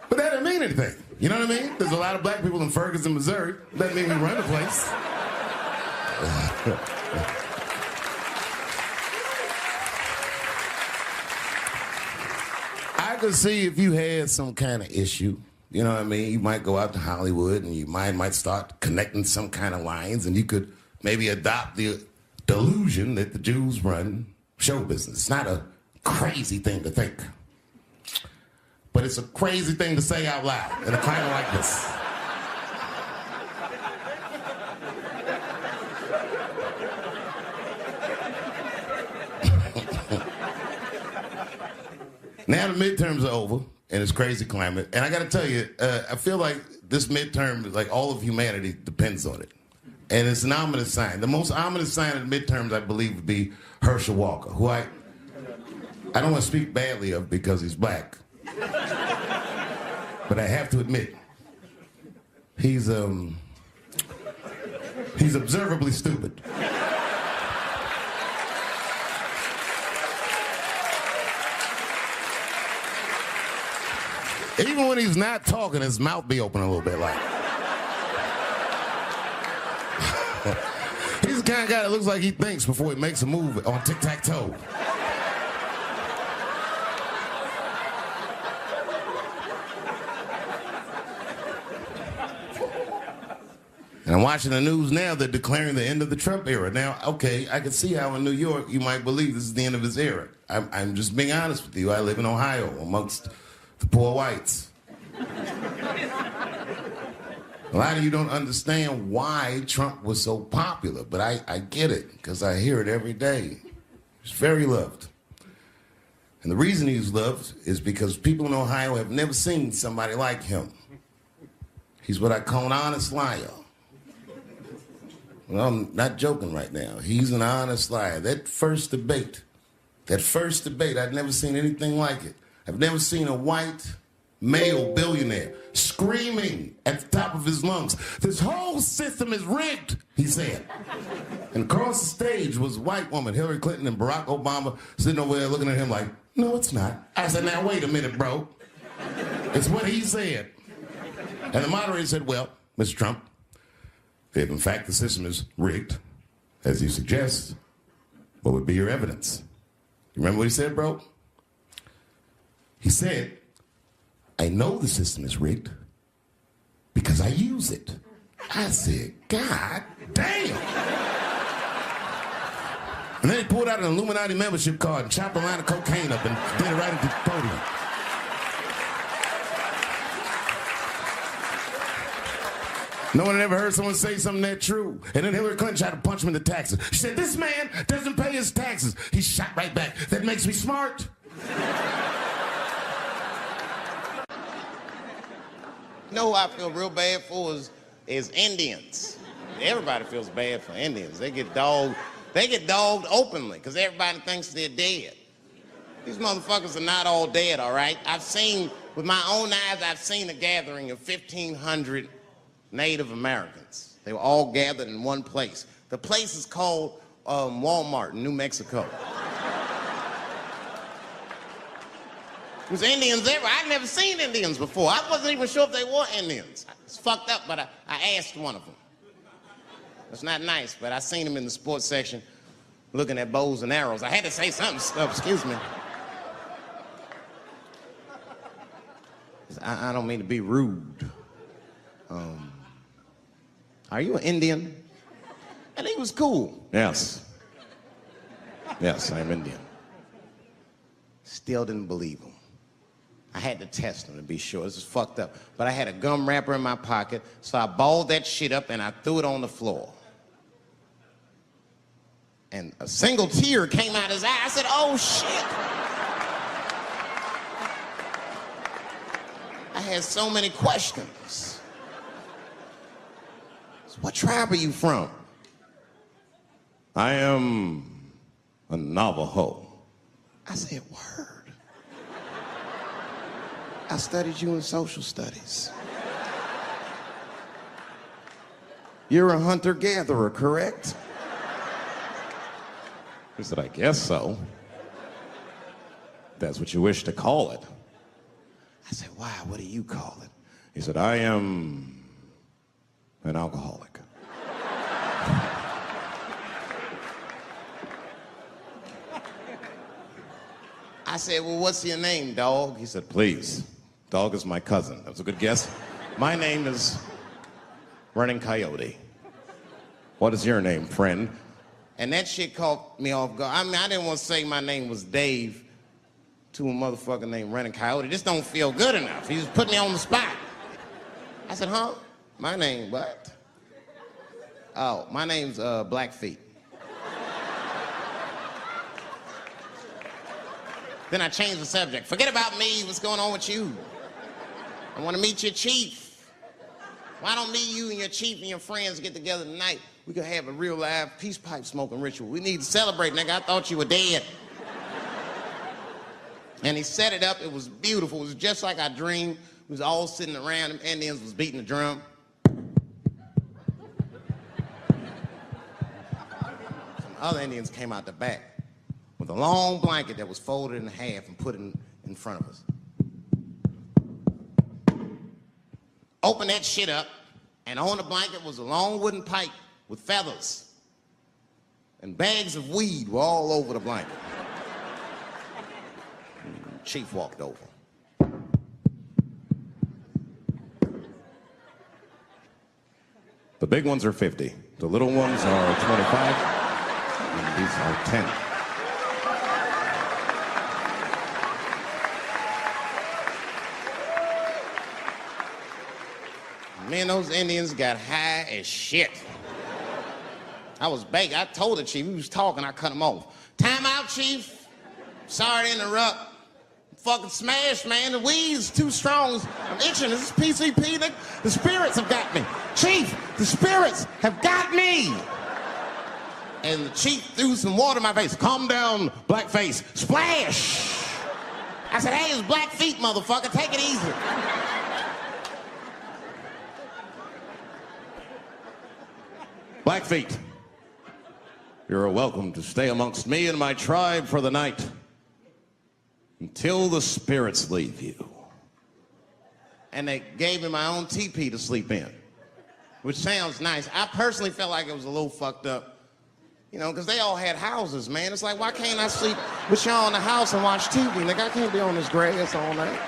But that didn't mean anything. You know what I mean? There's a lot of black people in Ferguson, Missouri. Doesn't mean we run the place. I could see if you had some kind of issue, you know what I mean? You might go out to Hollywood and your mind might start connecting some kind of lines, and you could maybe adopt the delusion that the Jews run show business. It's not a crazy thing to think, but it's a crazy thing to say out loud in a climate like this. Now the midterms are over in this crazy climate, and I got to tell you, I feel like this midterm, like all of humanity depends on it. And it's an ominous sign. The most ominous sign of the midterms, I believe, would be Herschel Walker, who I don't want to speak badly of because he's black. But I have to admit, he's observably stupid. Even when he's not talking, his mouth be open a little bit like. He's the kind of guy that looks like he thinks before he makes a move on tic-tac-toe. And I'm watching the news now, they're declaring the end of the Trump era. Now, okay, I can see how in New York you might believe this is the end of his era. I'm just being honest with you. I live in Ohio amongst the poor whites. A lot of you don't understand why Trump was so popular, but I get it, because I hear it every day. He's very loved. And the reason he's loved is because people in Ohio have never seen somebody like him. He's what I call an honest liar. Well, I'm not joking right now. He's an honest liar. That first debate, I'd never seen anything like it. I've never seen a white male billionaire screaming at the top of his lungs, "This whole system is rigged," he said. And across the stage was a white woman, Hillary Clinton and Barack Obama, sitting over there looking at him like, "No, it's not." I said, "Now, wait a minute, bro. It's what he said." And the moderator said, "Well, Mr. Trump, if in fact the system is rigged, as you suggest, what would be your evidence?" You remember what he said, bro? He said, "I know the system is rigged because I use it. I said, God damn. And then he pulled out an Illuminati membership card and chopped a line of cocaine up and did it right at the podium. No one had ever heard someone say something that true. And then Hillary Clinton tried to punch him in the taxes. She said, this man doesn't pay his taxes. He shot right back. That makes me smart. You know who I feel real bad for is Indians. Everybody feels bad for Indians. They get dogged openly because everybody thinks they're dead. These motherfuckers are not all dead, all right? I've seen, with my own eyes, I've seen a gathering of 1,500 Native Americans. They were all gathered in one place. The place is called Walmart in New Mexico. There's Indians everywhere. I'd never seen Indians before. I wasn't even sure if they were Indians. It's fucked up, but I asked one of them. It's not nice, but I seen him in the sports section looking at bows and arrows. I had to say something. Excuse me. I don't mean to be rude. Are you an Indian? And he was cool. Yes. Yes, I'm Indian. Still didn't believe him. I had to test him to be sure. This is fucked up. But I had a gum wrapper in my pocket, so I balled that shit up and I threw it on the floor. And a single tear came out his eye. I said, oh, shit. I had so many questions. What tribe are you from? I am a Navajo. I said, word. I studied you in social studies. You're a hunter-gatherer, correct? He said, I guess so. That's what you wish to call it. I said, why? What do you call it? He said, I am an alcoholic. I said, well, what's your name, dog? He said, please. Dog is my cousin. That was a good guess. My name is Running Coyote. What is your name, friend? And that shit caught me off guard. I mean, I didn't want to say my name was Dave to a motherfucker named Running Coyote. This don't feel good enough. He just put me on the spot. I said, huh? My name, what? Oh, my name's Blackfeet. Then I changed the subject. Forget about me. What's going on with you? I want to meet your chief. Why don't me, you, and your chief and your friends get together tonight? We could have a real live peace pipe smoking ritual. We need to celebrate, nigga. I thought you were dead. And he set it up. It was beautiful. It was just like I dreamed. We was all sitting around. Them Indians was beating the drum. Some other Indians came out the back with a long blanket that was folded in half and put in front of us. Open that shit up, and on the blanket was a long wooden pipe with feathers. And bags of weed were all over the blanket. Chief walked over. The big ones are 50. The little ones are 25. And these are 10. Me and those Indians got high as shit. I was baked. I told the chief, he was talking, I cut him off. Time out, chief. Sorry to interrupt. Fucking smashed, man. The weed's too strong. I'm itching. This is PCP. The spirits have got me. Chief, the spirits have got me. And the chief threw some water in my face. Calm down, blackface. Splash. I said, hey, it's Blackfeet, motherfucker. Take it easy. Blackfeet, you're welcome to stay amongst me and my tribe for the night until the spirits leave you. And they gave me my own teepee to sleep in, which sounds nice. I personally felt like it was a little fucked up, you know, because they all had houses, man. It's like, why can't I sleep with y'all in the house and watch TV? Like, I can't be on this grass all night.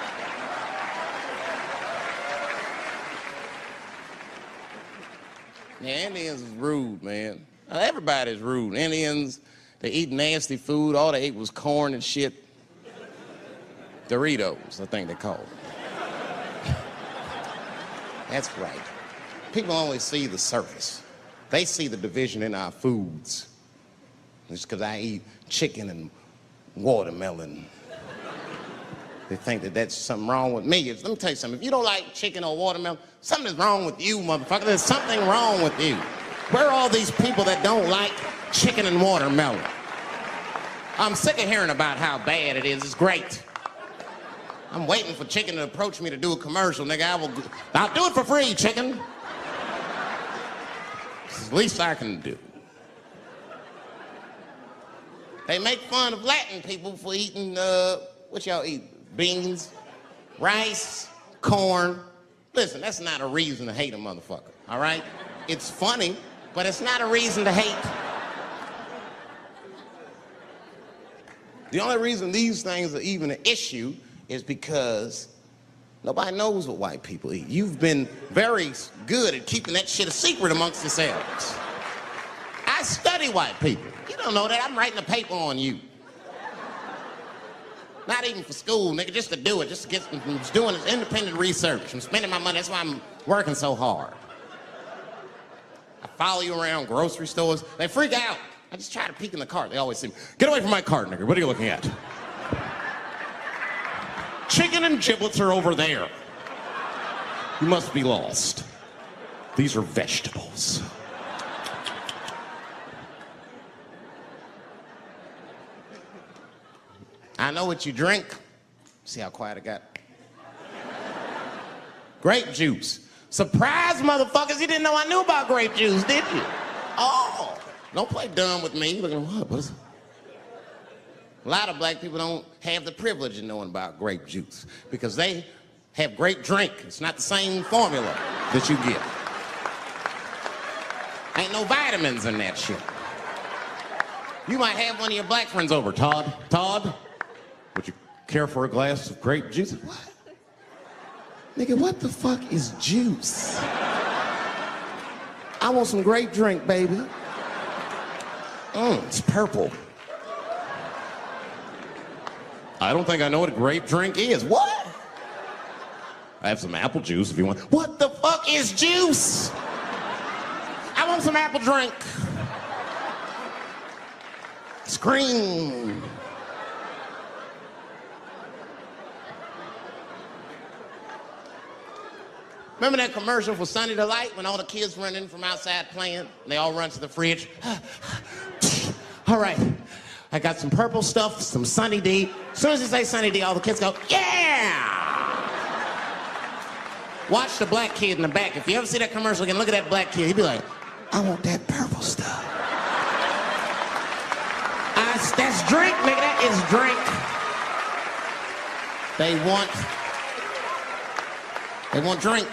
Yeah, Indians is rude, man. Everybody's rude. Indians, they eat nasty food. All they ate was corn and shit. Doritos, I think they call it. That's right. People only see the surface. They see the division in our foods. It's because I eat chicken and watermelon. They think that that's something wrong with me. Let me tell you something. If you don't like chicken or watermelon, something is wrong with you, motherfucker. There's something wrong with you. Where are all these people that don't like chicken and watermelon? I'm sick of hearing about how bad it is. It's great. I'm waiting for chicken to approach me to do a commercial, nigga. I'll do it for free, chicken. It's the least I can do. They make fun of Latin people for eating, what y'all eat? Beans, rice, corn. Listen, that's not a reason to hate a motherfucker, all right? It's funny, but it's not a reason to hate. The only reason these things are even an issue is because nobody knows what white people eat. You've been very good at keeping that shit a secret amongst yourselves. I study white people. You don't know that. I'm writing a paper on you. Not even for school, nigga, just to do it, just to get, I'm just doing this independent research. I'm spending my money, that's why I'm working so hard. I follow you around grocery stores. They freak out. I just try to peek in the cart. They always say, get away from my cart, nigga. What are you looking at? Chicken and giblets are over there. You must be lost. These are vegetables. I know what you drink. See how quiet I got? Grape juice. Surprise, motherfuckers, you didn't know I knew about grape juice, did you? Oh, don't play dumb with me. Looking what is it? A lot of black people don't have the privilege of knowing about grape juice because they have grape drink. It's not the same formula that you get. Ain't no vitamins in that shit. You might have one of your black friends over. Todd, would you care for a glass of grape juice? What? Nigga, what the fuck is juice? I want some grape drink, baby. It's purple. I don't think I know what a grape drink is. What? I have some apple juice if you want. What the fuck is juice? I want some apple drink. Scream. Remember that commercial for Sunny Delight when all the kids run in from outside playing? And they all run to the fridge. All right, I got some purple stuff, some Sunny D. As soon as you say Sunny D, all the kids go, yeah! Watch the black kid in the back. If you ever see that commercial again, look at that black kid. He'd be like, I want that purple stuff. That's drink, nigga, that is drink. They want drink.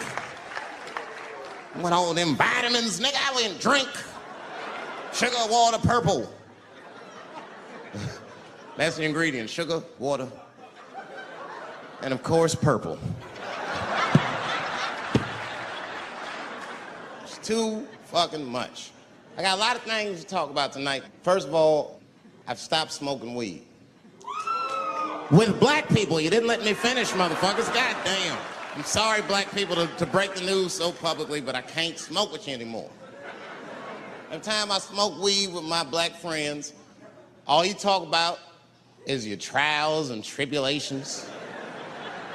I want all them vitamins, nigga, I wouldn't drink. Sugar, water, purple. That's the ingredient, sugar, water, and of course, purple. It's too fucking much. I got a lot of things to talk about tonight. First of all, I've stopped smoking weed. With black people, you didn't let me finish, motherfuckers. God damn. I'm sorry, black people, to break the news so publicly, but I can't smoke with you anymore. Every time I smoke weed with my black friends, all you talk about is your trials and tribulations.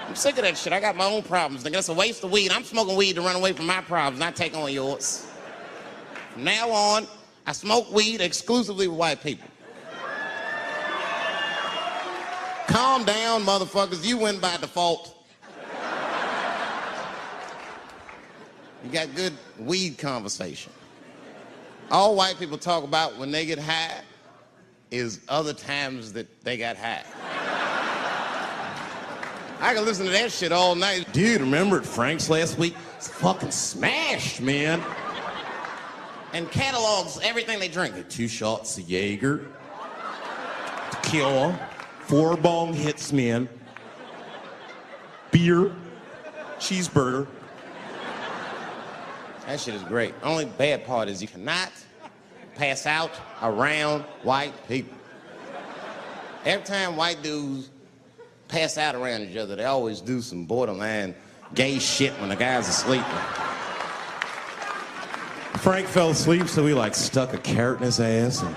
I'm sick of that shit. I got my own problems. That's a waste of weed. I'm smoking weed to run away from my problems, not take on yours. From now on, I smoke weed exclusively with white people. Calm down, motherfuckers. You win by default. You got good weed conversation. All white people talk about when they get high is other times that they got high. I can listen to that shit all night. Dude, remember at Frank's last week? It's fucking smashed, man. And catalogs everything they drink. 2 shots of Jaeger, tequila, 4 bong hits, man, beer, cheeseburger, That shit is great. Only bad part is you cannot pass out around white people. Every time white dudes pass out around each other, they always do some borderline gay shit when the guy's asleep. Frank fell asleep, so he like stuck a carrot in his ass and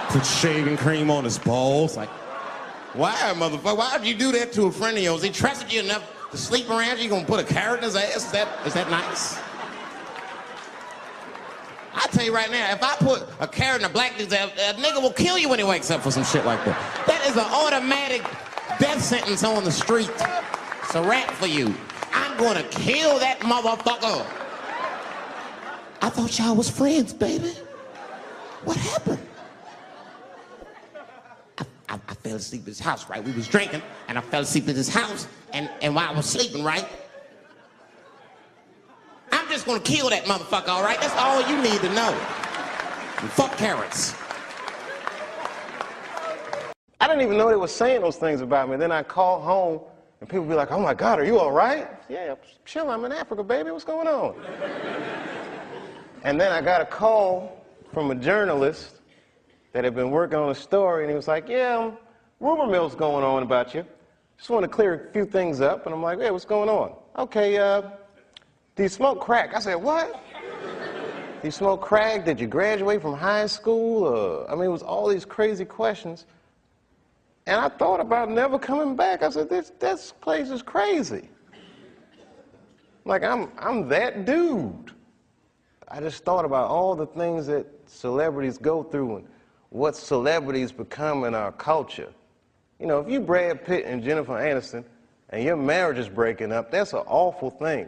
put shaving cream on his balls. Like, why, motherfucker? Why would you do that to a friend of yours? He trusted you enough to sleep around you. You gonna put a carrot in his ass? Is that nice? I tell you right now, if I put a carrot in a black dude's ass, a nigga will kill you when he wakes up for some shit like that. That is an automatic death sentence on the street. It's a rap for you. I'm gonna kill that motherfucker. I thought y'all was friends, baby. What happened? I fell asleep at his house, right? We was drinking, and I fell asleep at his house, and while I was sleeping, right? I'm just gonna kill that motherfucker, all right? That's all you need to know. And fuck carrots. I didn't even know they were saying those things about me. Then I call home, and people be like, oh my God, are you all right? Yeah, chill, I'm in Africa, baby, what's going on? And then I got a call from a journalist that had been working on a story, and he was like, yeah, rumor mill's going on about you. Just want to clear a few things up. And I'm like, hey, what's going on? Okay, do you smoke crack? I said, what? Do you smoke crack? Did you graduate from high school? I mean, it was all these crazy questions. And I thought about never coming back. I said, this place is crazy. Like, I'm that dude. I just thought about all the things that celebrities go through and what celebrities become in our culture. You know, if you Brad Pitt and Jennifer Aniston and your marriage is breaking up, that's an awful thing.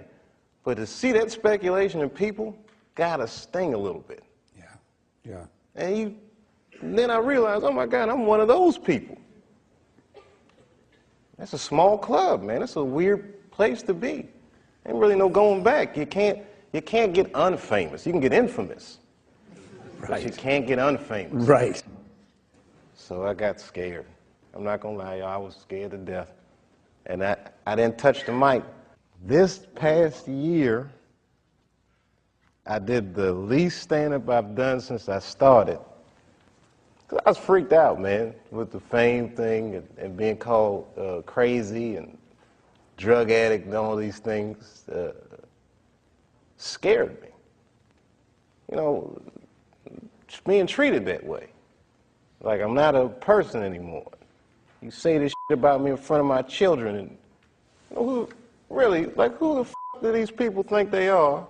But to see that speculation in people gotta sting a little bit. Yeah. And then I realized, oh my God, I'm one of those people. That's a small club, man. That's a weird place to be. Ain't really no going back. You can't get unfamous. You can get infamous. Right. But you can't get unfamous. Right. So I got scared. I'm not gonna lie, y'all, I was scared to death. And I didn't touch the mic. This past year, I did the least stand-up I've done since I started. 'Cause I was freaked out, man, with the fame thing and being called crazy and drug addict and all these things. Scared me. You know, being treated that way. Like I'm not a person anymore. You say this shit about me in front of my children, and you know, who the f do these people think they are?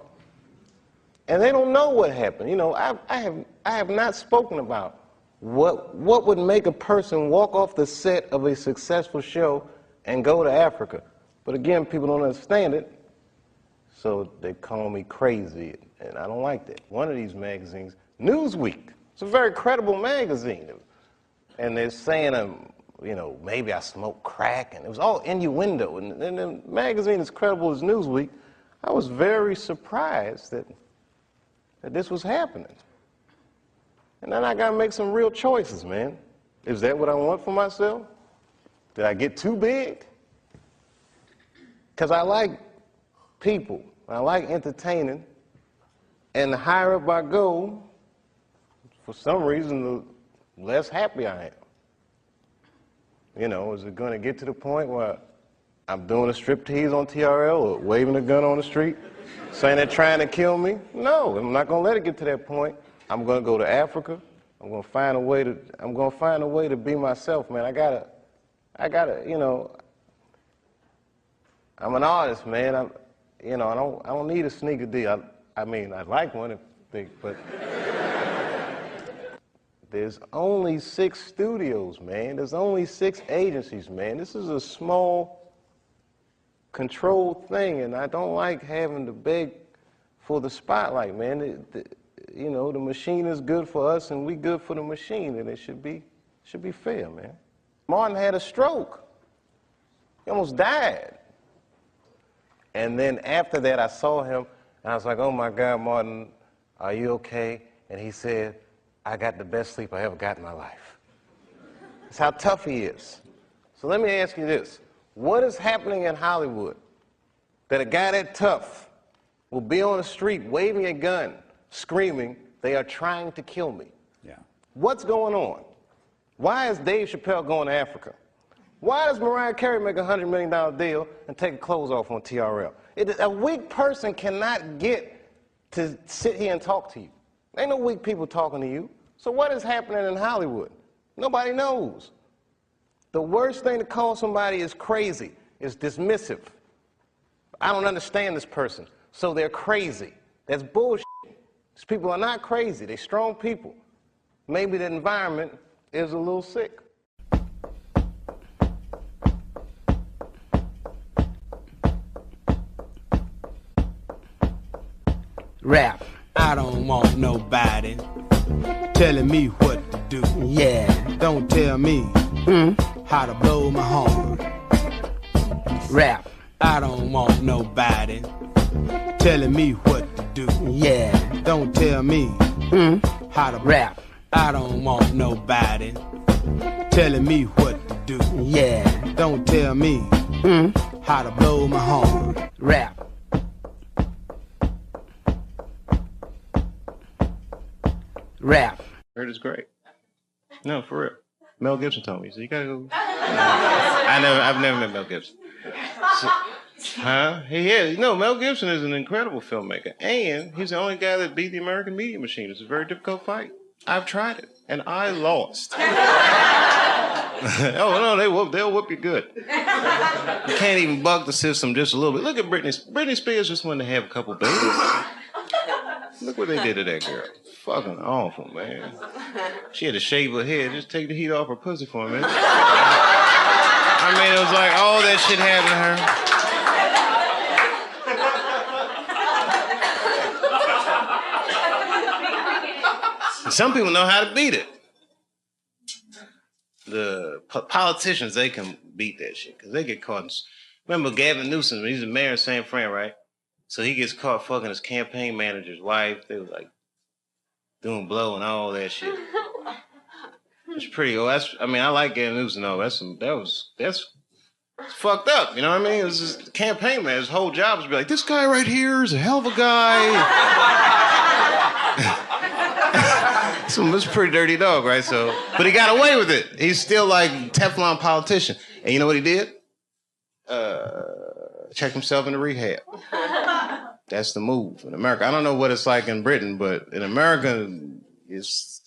And they don't know what happened. You know, I have not spoken about what would make a person walk off the set of a successful show and go to Africa. But again, people don't understand it, so they call me crazy, and I don't like that. One of these magazines, Newsweek, it's a very credible magazine, and they're saying, you know, maybe I smoke crack, and it was all innuendo, and the magazine as credible as Newsweek. I was very surprised that this was happening. And then I got to make some real choices, man. Is that what I want for myself? Did I get too big? Because I like people. I like entertaining. And the higher up I go, for some reason, the less happy I am. You know, is it going to get to the point where I'm doing a striptease on TRL or waving a gun on the street, saying they're trying to kill me? No, I'm not going to let it get to that point. I'm going to go to Africa. I'm going to find a way to be myself, man. I gotta, you know, I'm an artist, man. I don't need a sneaker deal. I mean, I'd like one but there's only 6 studios, man. There's only 6 agencies, man. This is a small, controlled thing, and I don't like having to beg for the spotlight, man. You know, the machine is good for us, and we good for the machine, and it should be fair, man. Martin had a stroke. He almost died. And then after that, I saw him, and I was like, oh my God, Martin, are you okay? And he said, I got the best sleep I ever got in my life. That's how tough he is. So let me ask you this. What is happening in Hollywood that a guy that tough will be on the street waving a gun, screaming, "They are trying to kill me." Yeah. What's going on? Why is Dave Chappelle going to Africa? Why does Mariah Carey make a $100 million deal and take her clothes off on TRL? A weak person cannot get to sit here and talk to you. Ain't no weak people talking to you. So what is happening in Hollywood? Nobody knows. The worst thing to call somebody is crazy, is dismissive. I don't understand this person, so they're crazy. That's bullshit. These people are not crazy. They're strong people. Maybe the environment is a little sick. Rap. I don't want nobody telling me what to do. Yeah. Don't tell me how to blow my horn. Rap. I don't want nobody telling me what to do. Yeah. Don't tell me how to rap. I don't want nobody telling me what to do. Yeah. Don't tell me how to blow my horn. Rap. Rap. Heard it's great. No, for real. Mel Gibson told me, so you gotta go. I've never met Mel Gibson. So, huh? He is. You know, Mel Gibson is an incredible filmmaker, and he's the only guy that beat the American media machine. It's a very difficult fight. I've tried it, and I lost. Oh no, they'll whoop you good. You can't even bug the system just a little bit. Look at Britney. Britney Spears just wanted to have a couple babies. Look what they did to that girl. Fucking awful, man. She had to shave her head, just take the heat off her pussy for a minute. I mean, it was like all that shit happened to her. Some people know how to beat it. The politicians, they can beat that shit because they get caught. Remember Gavin Newsom, he's the mayor of San Fran, right? So he gets caught fucking his campaign manager's wife. They was like doing blow and all that shit. It's pretty old. I like Gavin Newsom though. That's fucked up. You know what I mean? It was just campaign man. His whole job was to be like, this guy right here is a hell of a guy. So it's a pretty dirty dog, right? So, but he got away with it. He's still like Teflon politician. And you know what he did? Check himself into rehab. That's the move in America. I don't know what it's like in Britain, but in America, it's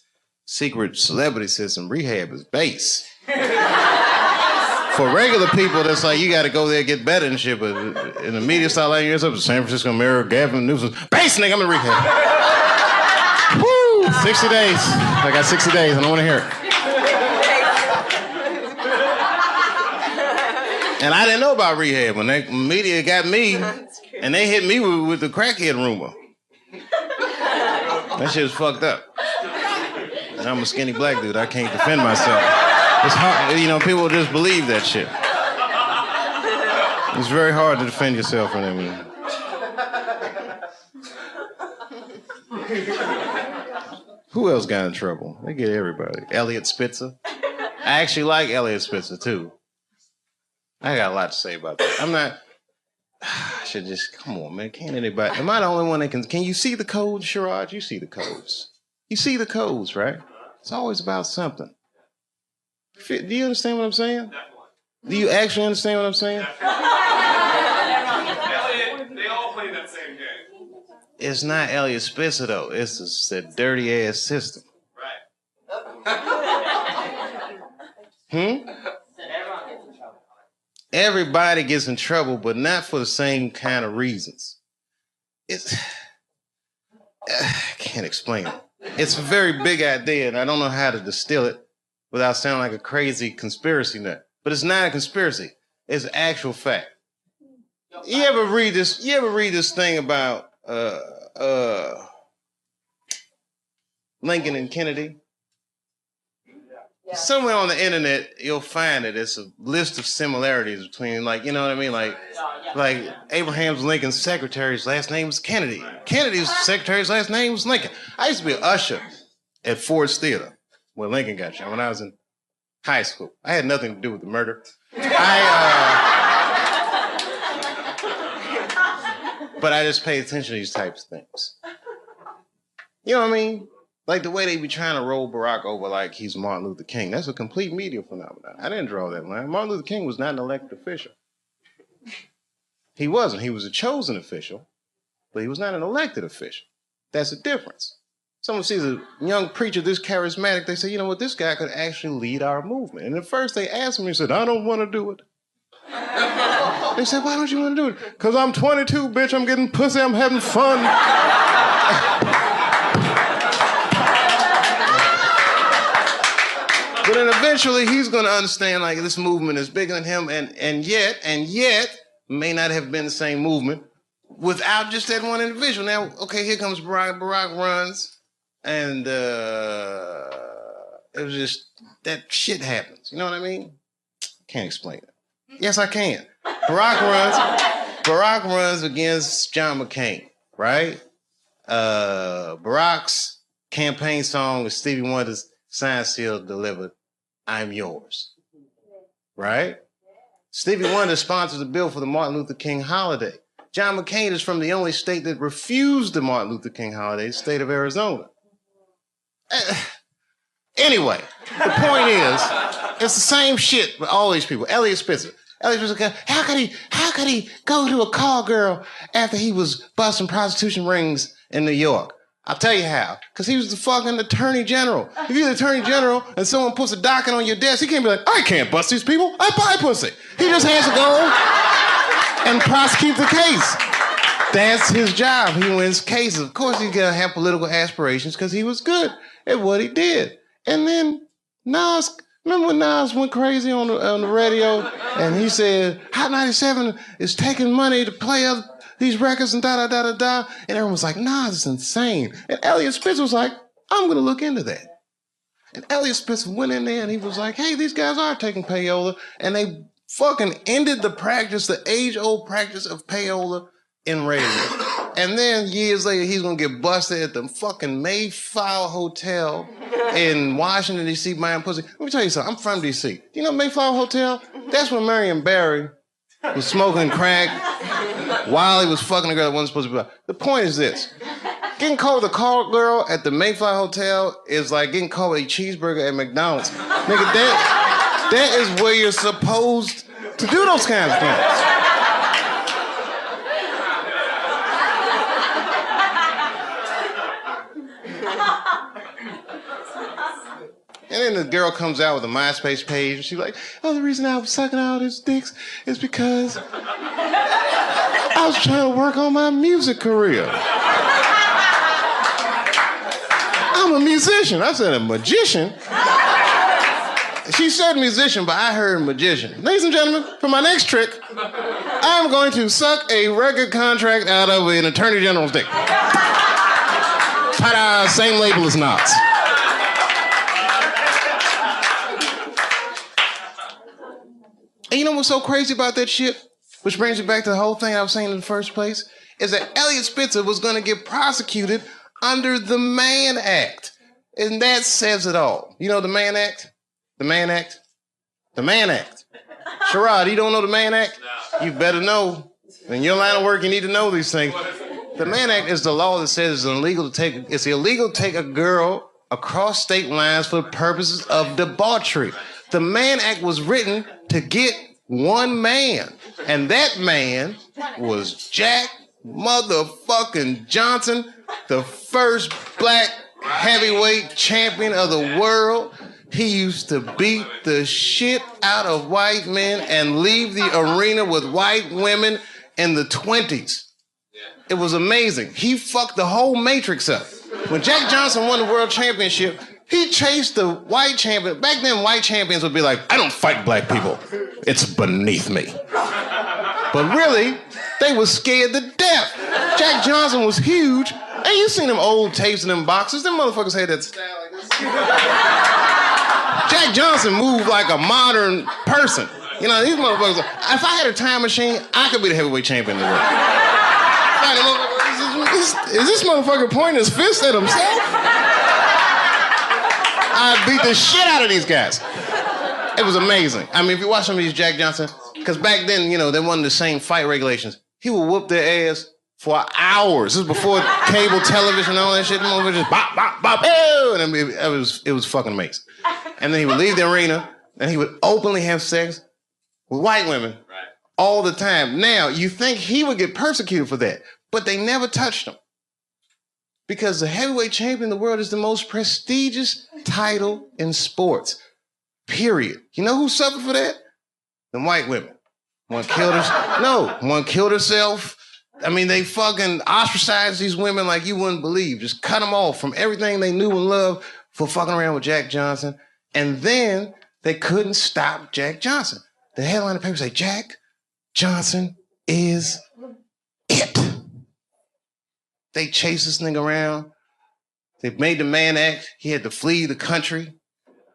secret celebrity system. Rehab is base. For regular people, that's like, you got to go there and get better and shit. But in the media style, like yourself, the San Francisco Mirror, Gavin Newsom, base nigga, I'm in rehab. Woo! 60 days. I got 60 days. I don't want to hear it. And I didn't know about rehab when the media got me, and they hit me with the crackhead rumor. That shit was fucked up. And I'm a skinny black dude. I can't defend myself. It's hard, you know, people just believe that shit. It's very hard to defend yourself from them. Who else got in trouble? They get everybody. Elliot Spitzer. I actually like Elliot Spitzer, too. I got a lot to say about that. I should just, come on, man. Can't anybody, am I the only one that can you see the codes, Sherrod? You see the codes. You see the codes, right? It's always about something. Do you understand what I'm saying? Do you actually understand what I'm saying? Elliot, they all play that same game. It's not Elliot Spitzer, though. It's a dirty-ass system. Right. Everybody gets in trouble, but not for the same kind of reasons. I can't explain it. It's a very big idea, and I don't know how to distill it without sounding like a crazy conspiracy nut. But it's not a conspiracy. It's actual fact. You ever read this thing about Lincoln and Kennedy? Somewhere on the internet, you'll find it. It's a list of similarities between, like, you know what I mean? Like Abraham Lincoln's secretary's last name was Kennedy. Kennedy's secretary's last name was Lincoln. I used to be an usher at Ford's Theater where Lincoln got shot when I was in high school. I had nothing to do with the murder. But I just pay attention to these types of things. You know what I mean? Like the way they be trying to roll Barack over like he's Martin Luther King. That's a complete media phenomenon. I didn't draw that line. Martin Luther King was not an elected official. He wasn't. He was a chosen official, but he was not an elected official. That's the difference. Someone sees a young preacher this charismatic, they say, you know what, this guy could actually lead our movement. And at first they asked him, he said, I don't want to do it. They said, why don't you want to do it? Because I'm 22, bitch, I'm getting pussy, I'm having fun. But then eventually he's going to understand like this movement is bigger than him and yet may not have been the same movement without just that one individual. Now, okay, here comes Barack. Barack runs. And it was just, that shit happens. You know what I mean? Can't explain it. Yes, I can. Barack runs against John McCain, right? Barack's campaign song is Stevie Wonder's Signed, Sealed, Delivered, I'm Yours, right? Stevie Wonder sponsors a bill for the Martin Luther King holiday. John McCain is from the only state that refused the Martin Luther King holiday, the state of Arizona. Anyway, the point is, it's the same shit with all these people. Elliot Spitzer. How could he go to a call girl after he was busting prostitution rings in New York? I'll tell you how. Because he was the fucking attorney general. If you're the attorney general and someone puts a docket on your desk, he can't be like, I can't bust these people. I buy pussy. He just has to go and prosecute the case. That's his job. He wins cases. Of course, he's going to have political aspirations because he was good at what he did. And then Nas, remember when Nas went crazy on the radio and he said, Hot 97 is taking money to play these records and da-da-da-da-da. And everyone was like, Nas is insane. And Elliot Spitzer was like, I'm going to look into that. And Elliot Spitzer went in there and he was like, hey, these guys are taking payola. And they fucking ended the practice, the age-old practice of payola in radio. And then years later, he's gonna get busted at the fucking Mayflower Hotel in Washington, D.C. buying pussy. Let me tell you something, I'm from D.C. Do you know Mayflower Hotel? That's where Marion Barry was smoking crack while he was fucking a girl that wasn't supposed to be. The point is this. Getting caught with a call girl at the Mayflower Hotel is like getting caught with a cheeseburger at McDonald's. Nigga, that is where you're supposed to do those kinds of things. And then the girl comes out with a MySpace page and she's like, oh, the reason I was sucking all these dicks is because I was trying to work on my music career. I'm a musician. I said a magician. She said musician, but I heard magician. Ladies and gentlemen, for my next trick, I'm going to suck a record contract out of an attorney general's dick. Ta-da, same label as Knox. And you know what's so crazy about that shit? Which brings me back to the whole thing I was saying in the first place, is that Elliot Spitzer was going to get prosecuted under the Mann Act. And that says it all. You know the Mann Act? The Mann Act? The Mann Act. Sherrod, you don't know the Mann Act? No. You better know. In your line of work, you need to know these things. The Mann Act is the law that says it's illegal to take a girl across state lines for purposes of debauchery. The Mann Act was written to get one man, and that man was Jack motherfucking Johnson, the first black heavyweight champion of the world. He used to beat the shit out of white men and leave the arena with white women in the 20s. It was amazing. He fucked the whole Matrix up. When Jack Johnson won the world championship, he chased the white champion. Back then, white champions would be like, I don't fight black people. It's beneath me. But really, they were scared to death. Jack Johnson was huge. And you seen them old tapes in them boxes. Them motherfuckers had that style like this. Jack Johnson moved like a modern person. You know, these motherfuckers, if I had a time machine, I could be the heavyweight champion in the world. Is this motherfucker pointing his fist at himself? I beat the shit out of these guys. It was amazing. I mean, if you watch some of these Jack Johnson, because back then, you know, they wasn't the same fight regulations. He would whoop their ass for hours. This was before cable television and all that shit. The movie just bop, bop, bop, ew, and it was fucking amazing. And then he would leave the arena and he would openly have sex with white women all the time. Now, you think he would get persecuted for that, but they never touched him. Because the heavyweight champion of the world is the most prestigious title in sports, period. You know who suffered for that? The white women. One killed herself. I mean, they fucking ostracized these women like you wouldn't believe. Just cut them off from everything they knew and loved for fucking around with Jack Johnson. And then they couldn't stop Jack Johnson. The headline of the paper say, Jack Johnson is it. They chased this nigga around. They made the man act. He had to flee the country.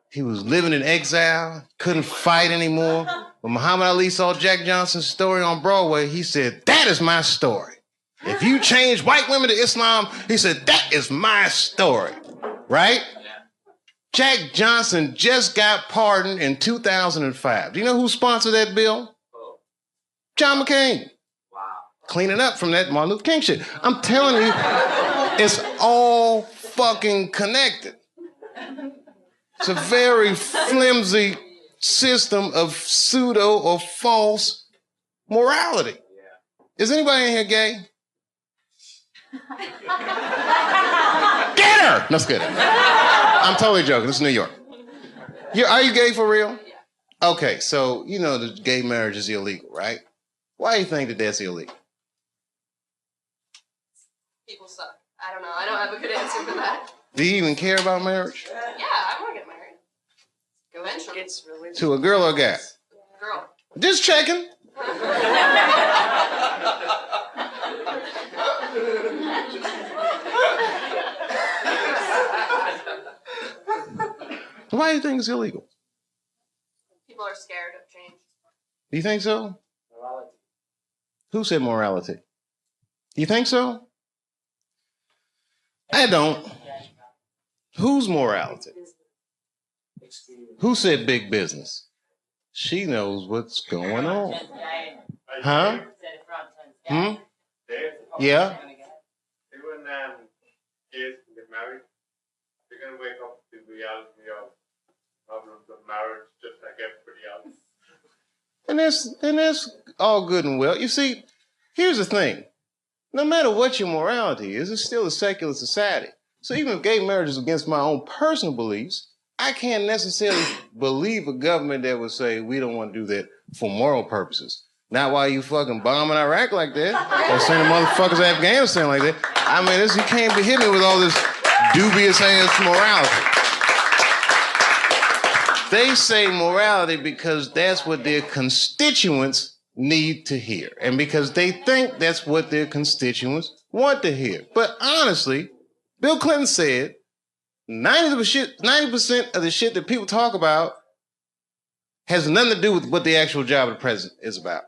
He was living in exile, couldn't fight anymore. When Muhammad Ali saw Jack Johnson's story on Broadway, he said, that is my story. If you change white women to Islam, he said, that is my story, right? Jack Johnson just got pardoned in 2005. Do you know who sponsored that bill? John McCain. Wow. Cleaning up from that Martin Luther King shit. I'm telling you, it's all fucking connected. It's a very flimsy system of pseudo or false morality. Is anybody in here gay? Get her! No, it's good. I'm totally joking. This is New York. Are you gay for real? Okay, so you know that gay marriage is illegal, right? Why do you think that that's illegal? People suck. I don't know. I don't have a good answer for that. Do you even care about marriage? Yeah, I want to get married. Eventually. It's really to a girl or a guy? Girl. Just checking. Why do you think it's illegal? People are scared of change. Do you think so? Morality. Who said morality? Do you think so? I don't. Whose morality? Who said big business? She knows what's going on. Huh? Hmm? Yeah? Even kids get married, they're going to wake up to the reality of problems of marriage just like everybody else. And that's all good and well. You see, here's the thing. No matter what your morality is, it's still a secular society. So even if gay marriage is against my own personal beliefs, I can't necessarily believe a government that would say we don't want to do that for moral purposes. Not while you fucking bombing Iraq like that, or sending motherfuckers to Afghanistan like that. I mean, you can't be hitting me with all this dubious ass morality. They say morality because that's what their constituents need to hear, and because they think that's what their constituents want to hear. But honestly, Bill Clinton said 90% of the shit that people talk about has nothing to do with what the actual job of the president is about.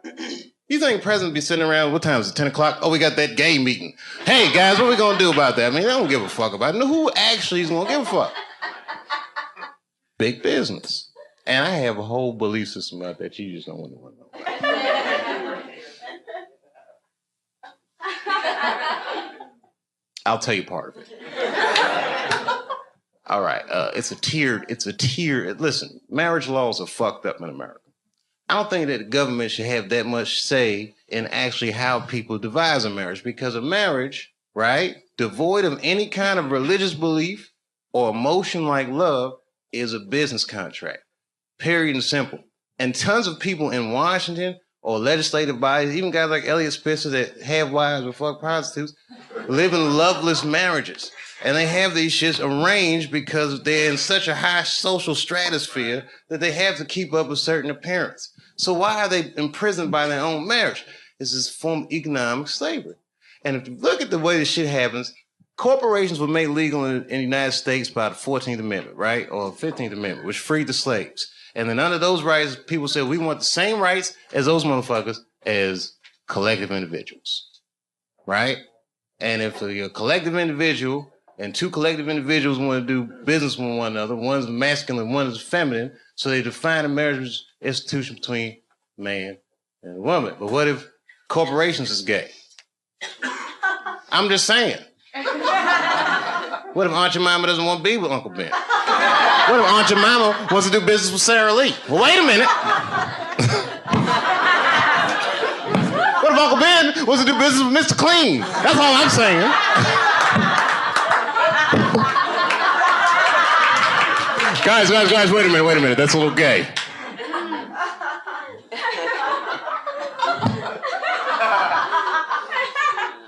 You think the president be sitting around, what time is it, 10 o'clock? Oh, we got that gay meeting. Hey, guys, what are we going to do about that? I mean, they don't give a fuck about it. No, who actually is going to give a fuck? Big business. And I have a whole belief system about that you just don't want to know about. I'll tell you part of it. All right, it's a tiered, listen, marriage laws are fucked up in America. I don't think that the government should have that much say in actually how people devise a marriage, because a marriage, right, devoid of any kind of religious belief or emotion like love is a business contract, period and simple. And tons of people in Washington or legislative bodies, even guys like Elliot Spitzer that have wives or fuck prostitutes, live in loveless marriages. And they have these shits arranged because they're in such a high social stratosphere that they have to keep up a certain appearance. So why are they imprisoned by their own marriage? It's this form of economic slavery. And if you look at the way this shit happens, corporations were made legal in the United States by the 14th Amendment, right? Or 15th Amendment, which freed the slaves. And then under those rights, people said, we want the same rights as those motherfuckers as collective individuals, right? And if you're a collective individual and two collective individuals want to do business with one another, one's masculine, one is feminine, so they define a marriage institution between man and woman. But what if corporations is gay? I'm just saying. What if Aunt Jemima doesn't want to be with Uncle Ben? What if Aunt Jemima wants to do business with Sarah Lee? Well, wait a minute. What if Uncle Ben wants to do business with Mr. Clean? That's all I'm saying. Guys, wait a minute. That's a little gay.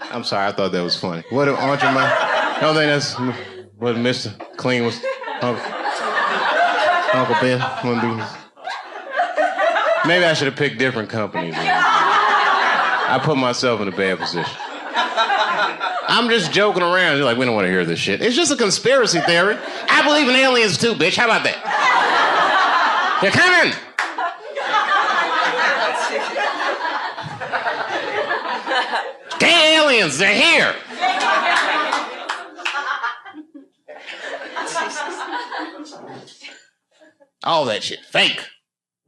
I'm sorry, I thought that was funny. What if Aunt Jemima... I don't think that's what Mr. Clean was... Uncle Ben wouldn't do... Maybe I should have picked different companies. I put myself in a bad position. I'm just joking around. You're like, we don't want to hear this shit. It's just a conspiracy theory. I believe in aliens too, bitch. How about that? They're coming! Gay aliens, they're here! All that shit, fake.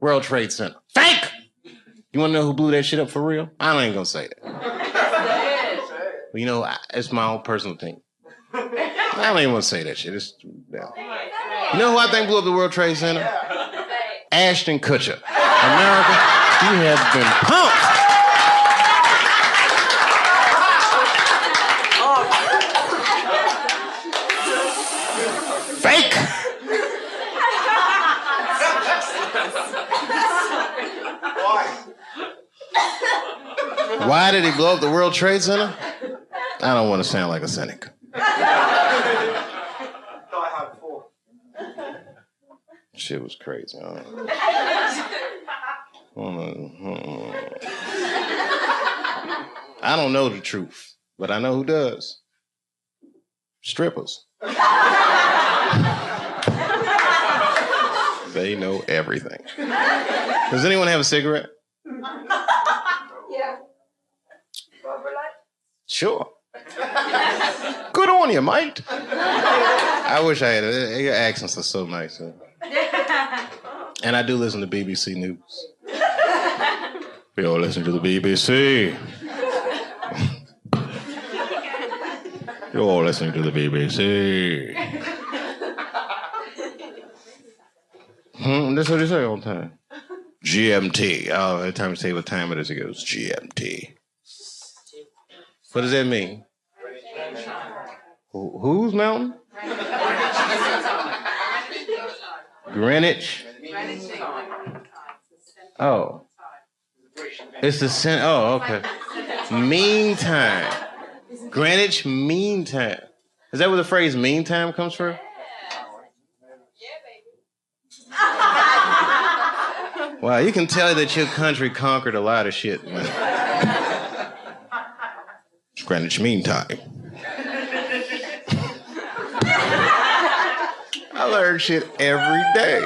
World Trade Center, fake! You wanna know who blew that shit up for real? I ain't gonna say that. But you know, it's my own personal thing. I don't even want to say that shit. Yeah. You know who I think blew up the World Trade Center? Ashton Kutcher. America, you have been punked. Fake. Why did he blow up the World Trade Center? I don't want to sound like a cynic. Shit was crazy. I don't know the truth, but I know who does. Strippers. They know everything. Does anyone have a cigarette? Yeah. Sure. Good on you, mate. I wish I had it. Your accents are so nice. Huh? And I do listen to BBC News. We all listen to the BBC. You're all listening to the BBC. That's what they say all the time. GMT. Oh, every time you say what time it is, it goes GMT. What does that mean? Whose mountain? Greenwich. Oh. It's the center. Oh, okay. Meantime. Greenwich Mean Time. Is that where the phrase mean time comes from? Wow, you can tell that your country conquered a lot of shit. Greenwich Mean Time. I learn shit every day.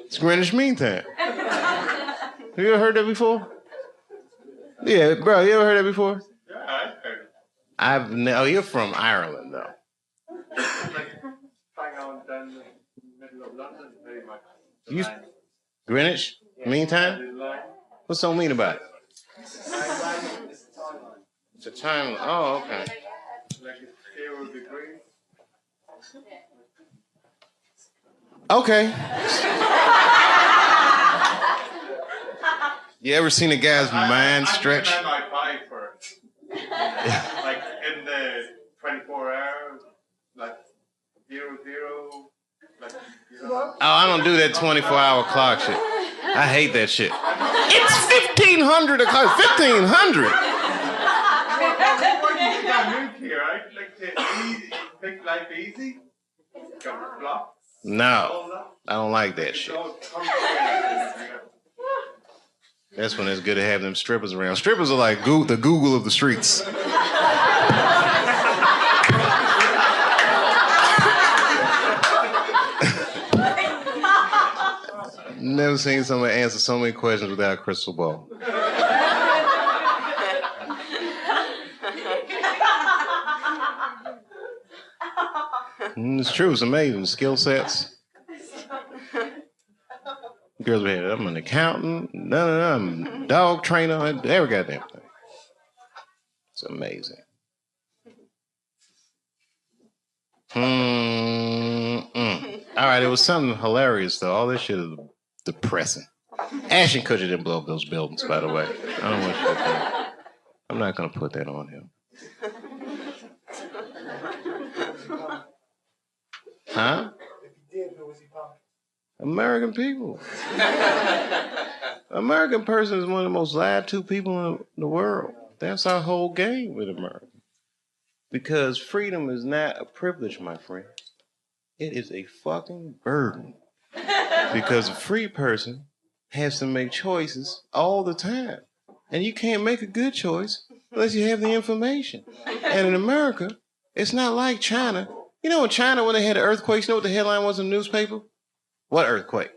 It's Greenwich Mean Time. Have you ever heard that before? Yeah, bro, you ever heard that before? Yeah, I've heard it. Oh, you're from Ireland, though. Like, hang on down the middle of London, very much. Greenwich Mean Time? What's so mean about it? It's a time. Oh, okay. Like it's 0 degrees. Okay. You ever seen a guy's mind stretch? I might buy for it. Like in the 24 hours, like 0, 0. Like, Oh, I don't do that 24-hour clock shit. I hate that shit. It's 1,500 o'clock. 1,500. Here, I'd like to make life easy. Got blocks. No, I don't like that shit. That's when it's good to have them strippers around. Strippers are like the Google of the streets. Never seen somebody answer so many questions without a crystal ball. It's true, it's amazing. Skill sets. Girls be here, I'm an accountant, I'm a dog trainer, every goddamn thing. It's amazing. All right, it was something hilarious, though. All this shit is depressing. Ashton Kutcher didn't blow up those buildings, by the way. I don't want you to think. I'm not going to put that on him. Huh? American people. American person is one of the most lied to people in the world. That's our whole game with America. Because freedom is not a privilege, my friend. It is a fucking burden. Because a free person has to make choices all the time. And you can't make a good choice unless you have the information. And in America, it's not like China. You know in China when they had the earthquakes, you know what the headline was in the newspaper? What earthquake?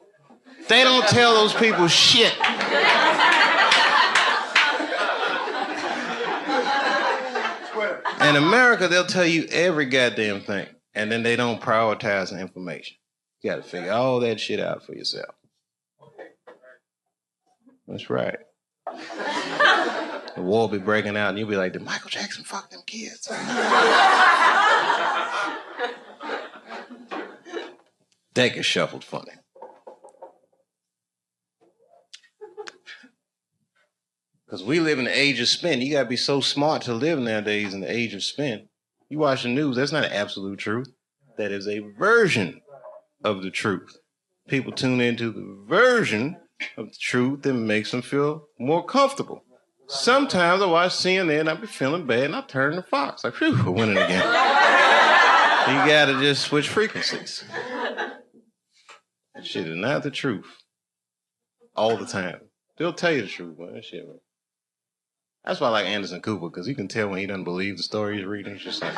They don't tell those people shit. In America, they'll tell you every goddamn thing, and then they don't prioritize the information. You gotta figure all that shit out for yourself. That's right. The war will be breaking out, and you'll be like, did Michael Jackson fuck them kids? That gets shuffled funny. Because we live in the age of spin. You got to be so smart to live nowadays in the age of spin. You watch the news, that's not an absolute truth. That is a version of the truth. People tune into the version of the truth that makes them feel more comfortable. Sometimes I watch CNN and I be feeling bad and I turn to Fox. Like, phew, we're winning again. You got to just switch frequencies. That shit is not the truth. All the time. They'll tell you the truth, man. That shit, man. That's why I like Anderson Cooper, because you can tell when he doesn't believe the story he's reading. It's just like...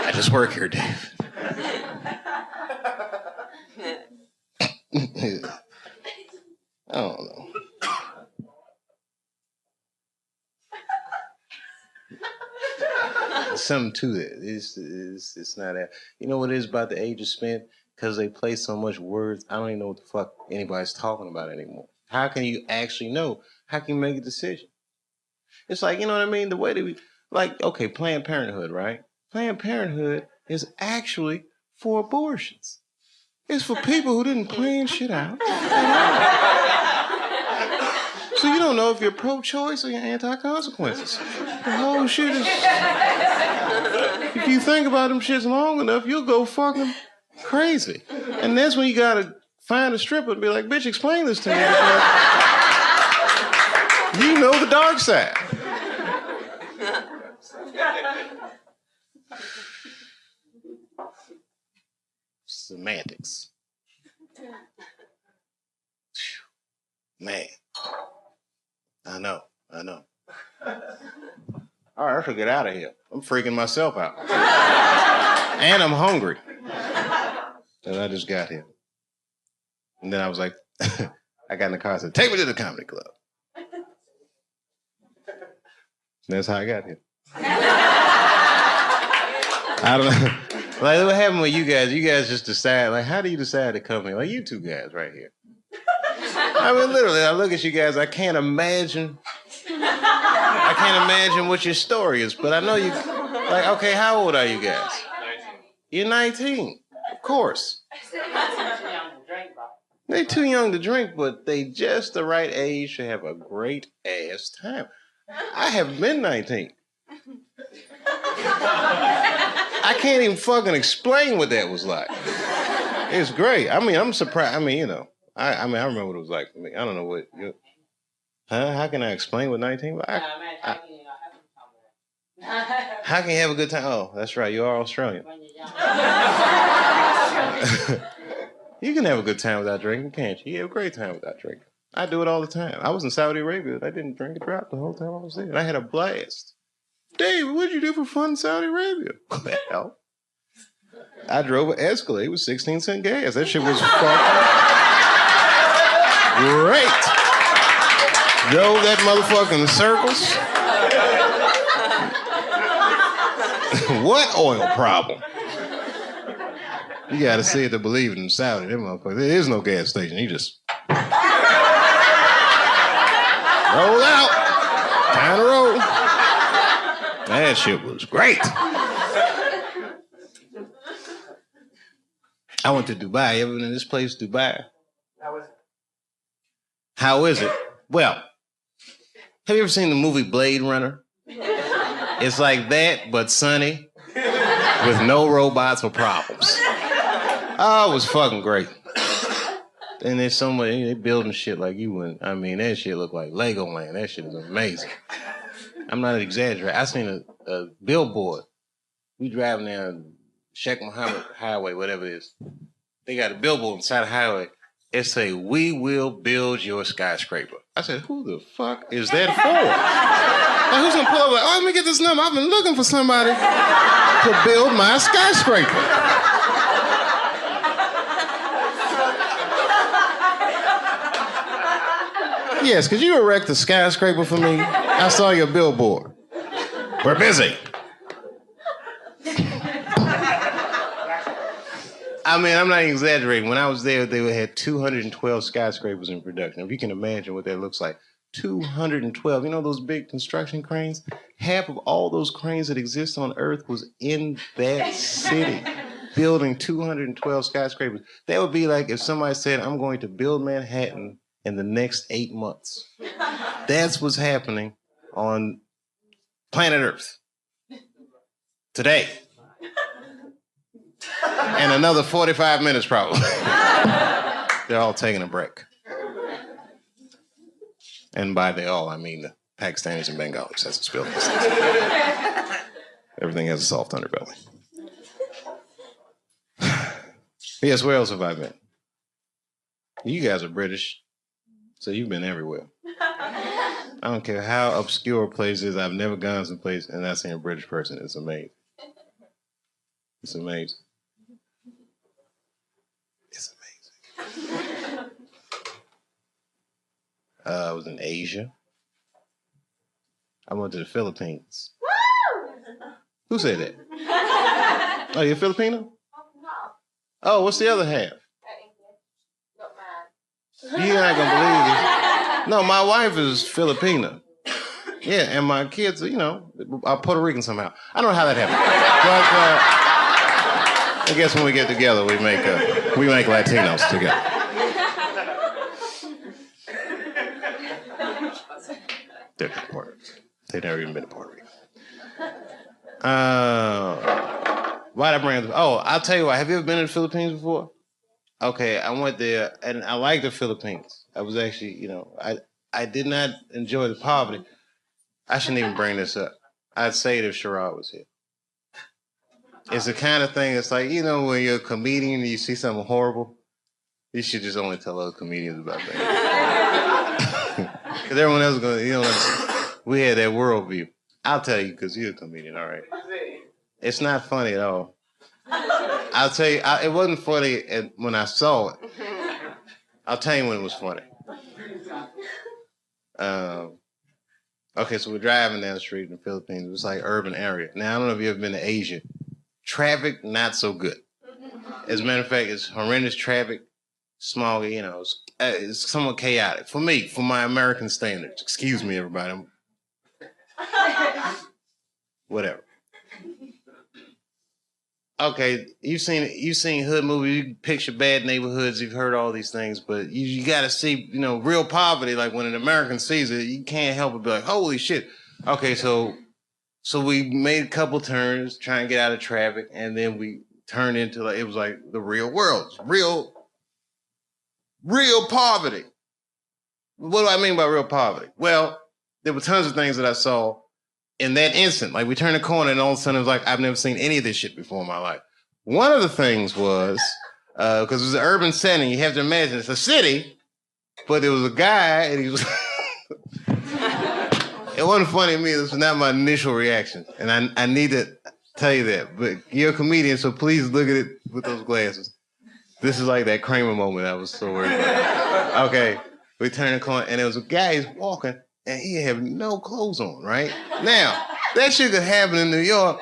I just work here, Dave. I don't know. There's something to it. It's not that. You know what it is about the age of spin? Because they play so much words, I don't even know what the fuck anybody's talking about anymore. How can you actually know? How can you make a decision? It's like, you know what I mean? The way that we, like, okay, Planned Parenthood, right? Planned Parenthood is actually for abortions. It's for people who didn't plan shit out. So you don't know if you're pro-choice or you're anti-consequences. The whole shit is... If you think about them shits long enough, you'll go fucking crazy. And that's when you gotta find a stripper and be like, bitch, explain this to me. You know the dark side. Semantics. Man. I know. All right, I should get out of here. I'm freaking myself out. And I'm hungry. And I just got here. And then I was like, I got in the car and said, take me to the comedy club. And that's how I got here. I don't know. Like, what happened with you guys? You guys just decide, like, how do you decide to come here? Like, you two guys right here. I mean, literally, I look at you guys, I can't imagine what your story is, but I know you, like, okay, how old are you guys? 19. You're 19, of course. They're too young to drink, but they just the right age to have a great ass time. I have been 19. I can't even fucking explain what that was like. It's great. I mean, I'm surprised. I mean, you know, I remember what it was like for me. I don't know what. How can I explain what 19 was? How can you have a good time? Oh, that's right. You are Australian. You can have a good time without drinking, can't you? You have a great time without drinking. I do it all the time. I was in Saudi Arabia. I didn't drink a drop the whole time I was there. And I had a blast. Dave, what'd you do for fun in Saudi Arabia? Well, I drove an Escalade with 16-cent gas. That shit was fucking great. Drove that motherfucker in circles. What oil problem? You gotta see it to believe it in Saudi. Them motherfuckers. There is no gas station. You just roll out. Time to roll. That shit was great. I went to Dubai. You ever been in this place, Dubai? How is it? Well, have you ever seen the movie Blade Runner? It's like that, but sunny, with no robots or problems. Oh, it was fucking great. And there's so much, they building shit like you wouldn't. I mean, that shit look like Legoland. That shit is amazing. I'm not exaggerating. I seen a billboard. We driving down Sheikh Mohammed Highway, whatever it is. They got a billboard inside the highway. It say, "We will build your skyscraper." I said, who the fuck is that for? Like, who's gonna pull up like, oh, let me get this number. I've been looking for somebody to build my skyscraper. Yes, could you erect a skyscraper for me? I saw your billboard. We're busy. I mean, I'm not even exaggerating. When I was there, they had 212 skyscrapers in production. If you can imagine what that looks like. 212. You know those big construction cranes? Half of all those cranes that exist on Earth was in that city, building 212 skyscrapers. That would be like if somebody said, I'm going to build Manhattan in the next 8 months. That's what's happening on planet Earth today. And another 45 minutes probably. They're all taking a break. And by they all, I mean the Pakistanis and Bengalis. That's what's building this thing. Everything has a soft underbelly. Yes, where else have I been? You guys are British, so you've been everywhere. I don't care how obscure a place is. I've never gone someplace and not seen a British person. It's amazing. It's amazing. It's amazing. I was in Asia. I went to the Philippines. Who said that? Oh, you're Filipino? Oh, what's the other half? You're not gonna believe it. No, my wife is Filipina. Yeah, and my kids, you know, are Puerto Rican somehow. I don't know how that happened, but I guess when we get together, we make Latinos together. They've never even been to Puerto Rico. Why'd I bring it up? Oh, I'll tell you what. Have you ever been to the Philippines before? Okay, I went there, and I like the Philippines. I was actually, you know, I did not enjoy the poverty. I shouldn't even bring this up. I'd say it if Sherrod was here. It's the kind of thing, it's like, you know, when you're a comedian and you see something horrible, you should just only tell other comedians about that. Because everyone else is going to, you know, we had that worldview. I'll tell you, because you're a comedian, all right. It's not funny at all. I'll tell you, it wasn't funny when I saw it. I'll tell you when it was funny. Okay, so we're driving down the street in the Philippines. It was like urban area. Now, I don't know if you've ever been to Asia. Traffic, not so good. As a matter of fact, it's horrendous traffic. Small, you know, it's somewhat chaotic. For me, for my American standards. Excuse me, everybody. Whatever. Okay, you've seen hood movies, you picture bad neighborhoods, you've heard all these things, but you got to see, you know, real poverty. Like when an American sees it, you can't help but be like, holy shit. Okay, so we made a couple turns trying to get out of traffic, and then we turned into like, it was like the real world, real poverty. What do I mean by real poverty? Well, there were tons of things that I saw in that instant. Like we turned a corner and all of a sudden it was like, I've never seen any of this shit before in my life. One of the things was, because it was an urban setting, you have to imagine it's a city, but there was a guy and he was, it wasn't funny to me. This was not my initial reaction. And I need to tell you that, but you're a comedian, so please look at it with those glasses. This is like that Kramer moment I was so worried about. Okay, we turned the corner and there was a guy who's walking and he had no clothes on, right? Now, that shit could happen in New York.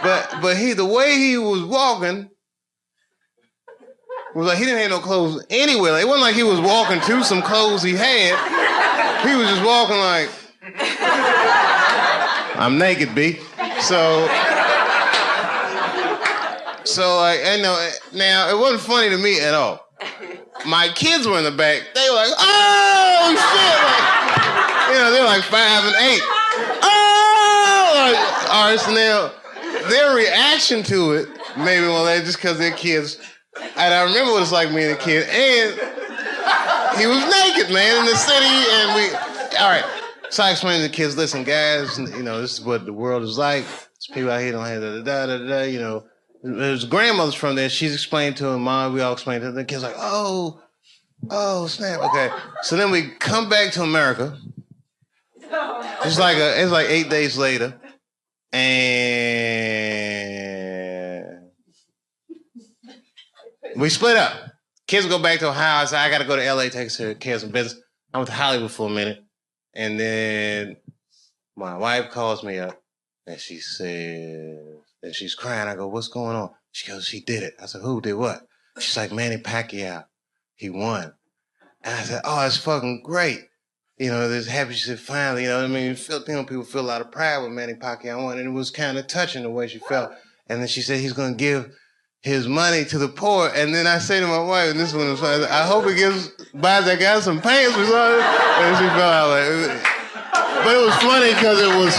But the way he was walking was like he didn't have no clothes anywhere. It wasn't like he was walking to some clothes he had. He was just walking like, I'm naked, B. So like, I know, now it wasn't funny to me at all. My kids were in the back. They were like, oh, shit. Like, they're like 5 and 8. Oh! Like, all right, so now, their reaction to it, maybe, well, they just because they're kids. And I remember what it's like being a kid. And he was naked, man, in the city. And all right. So I explained to the kids, listen, guys, this is what the world is like. There's people out here don't have da-da-da-da-da, There's grandmothers from there. She's explained to her mom. We all explained to her. The kids like, oh, snap. Okay. So then we come back to America. It's like 8 days later, and we split up. Kids go back to Ohio. I said, I got to go to LA, take care of some business. I went to Hollywood for a minute, and then my wife calls me up, and she says. And she's crying. I go, what's going on? She goes, she did it. I said, who did what? She's like, Manny Pacquiao. He won. And I said, oh, that's fucking great. This happy. She said, finally, Filipino people feel a lot of pride when Manny Pacquiao won. And it was kind of touching the way she felt. And then she said, he's going to give his money to the poor. And then I say to my wife, and this one was funny, I hope he buys that guy some pants or something. And she felt out like it. But it was funny because it was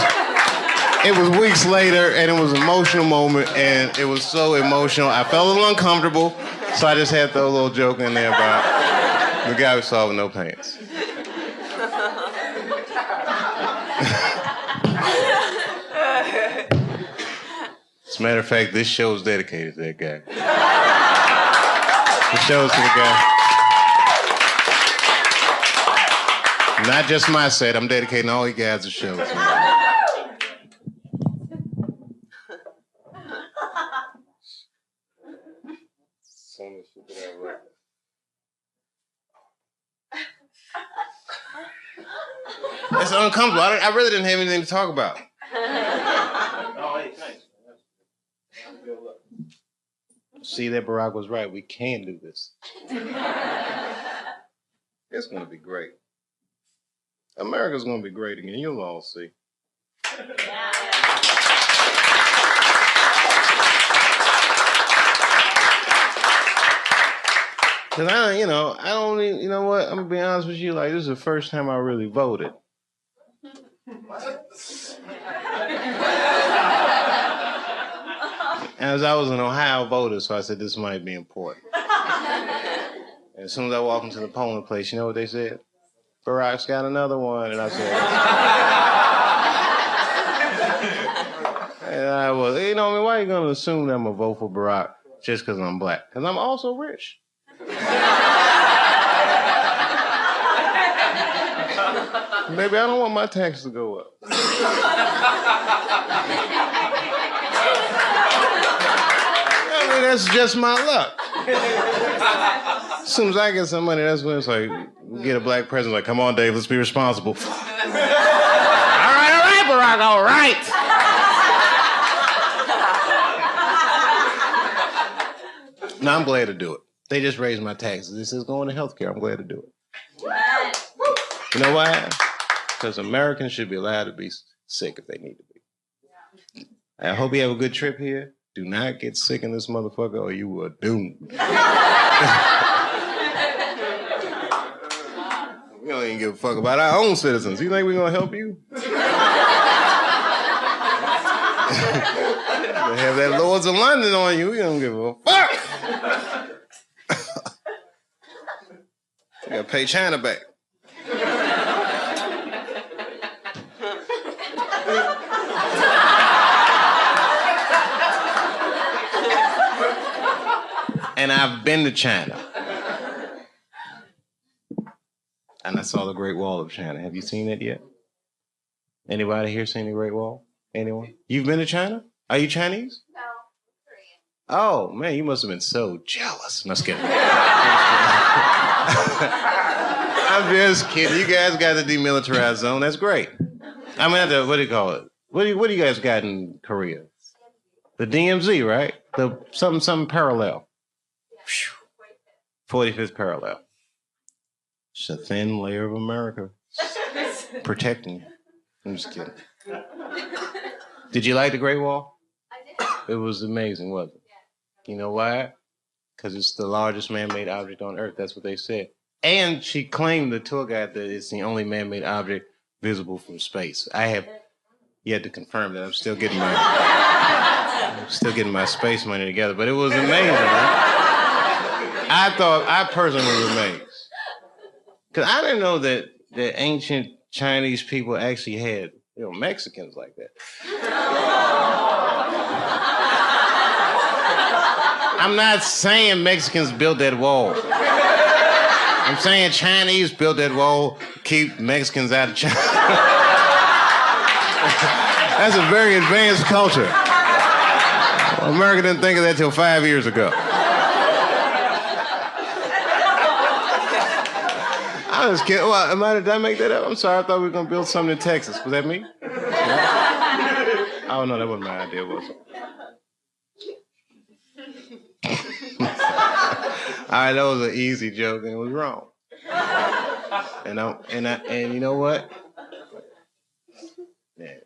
weeks later, and it was an emotional moment, and it was so emotional. I felt a little uncomfortable, so I just had to throw a little joke in there about the guy who saw with no pants. As a matter of fact, this show is dedicated to that guy. The show is to the guy. Not just my set. I'm dedicating all you guys to shows. It's uncomfortable. I really didn't have anything to talk about. Oh, hey, thanks. See that Barack was right. We can do this. It's going to be great. America's going to be great again. You'll all see. Because I don't even, you know what? I'm going to be honest with you. Like, this is the first time I really voted. As I was an Ohio voter, so I said this might be important. And as soon as I walked into the polling place, you know what they said? Barack's got another one. And I said, and I was, why are you going to assume that I'm going to vote for Barack just because I'm black? Because I'm also rich. Baby, I don't want my taxes to go up. That's just my luck. As soon as I get some money, that's when it's like, we get a black president, like, come on, Dave, let's be responsible. all right, Barack, all right. No, I'm glad to do it. They just raised my taxes. This is going to healthcare. I'm glad to do it. You know why? Because Americans should be allowed to be sick if they need to be. I hope you have a good trip here. Do not get sick in this motherfucker or you are doomed. We don't even give a fuck about our own citizens. You think we're going to help you? Have that Lords of London on you. We don't give a fuck. You got to pay China back. And I've been to China. And I saw the Great Wall of China. Have you seen it yet? Anybody here seen the Great Wall? Anyone? You've been to China? Are you Chinese? No, Korean. Oh, man, you must have been so jealous. No, just kidding. I'm just kidding. You guys got the demilitarized zone. That's great. I mean, what do you call it? What do you guys got in Korea? The DMZ, right? The something parallel. 45th parallel. It's a thin layer of America protecting you. I'm just kidding. Did you like the Great Wall? I did. It was amazing, wasn't it? Yeah. You know why? Because it's the largest man-made object on Earth. That's what they said. And she claimed, the tour guide, that it's the only man-made object visible from space. I have yet to confirm that. I'm still getting my space money together, but it was amazing. Right? I personally was amazed. Because I didn't know that ancient Chinese people actually had, Mexicans like that. I'm not saying Mexicans built that wall. I'm saying Chinese built that wall to keep Mexicans out of China. That's a very advanced culture. America didn't think of that till 5 years ago. I was kidding. Well, did I make that up? I'm sorry. I thought we were going to build something in Texas. Was that me? Oh, no, that wasn't my idea, was it? All right, that was an easy joke, and it was wrong. And you know what? Anyway.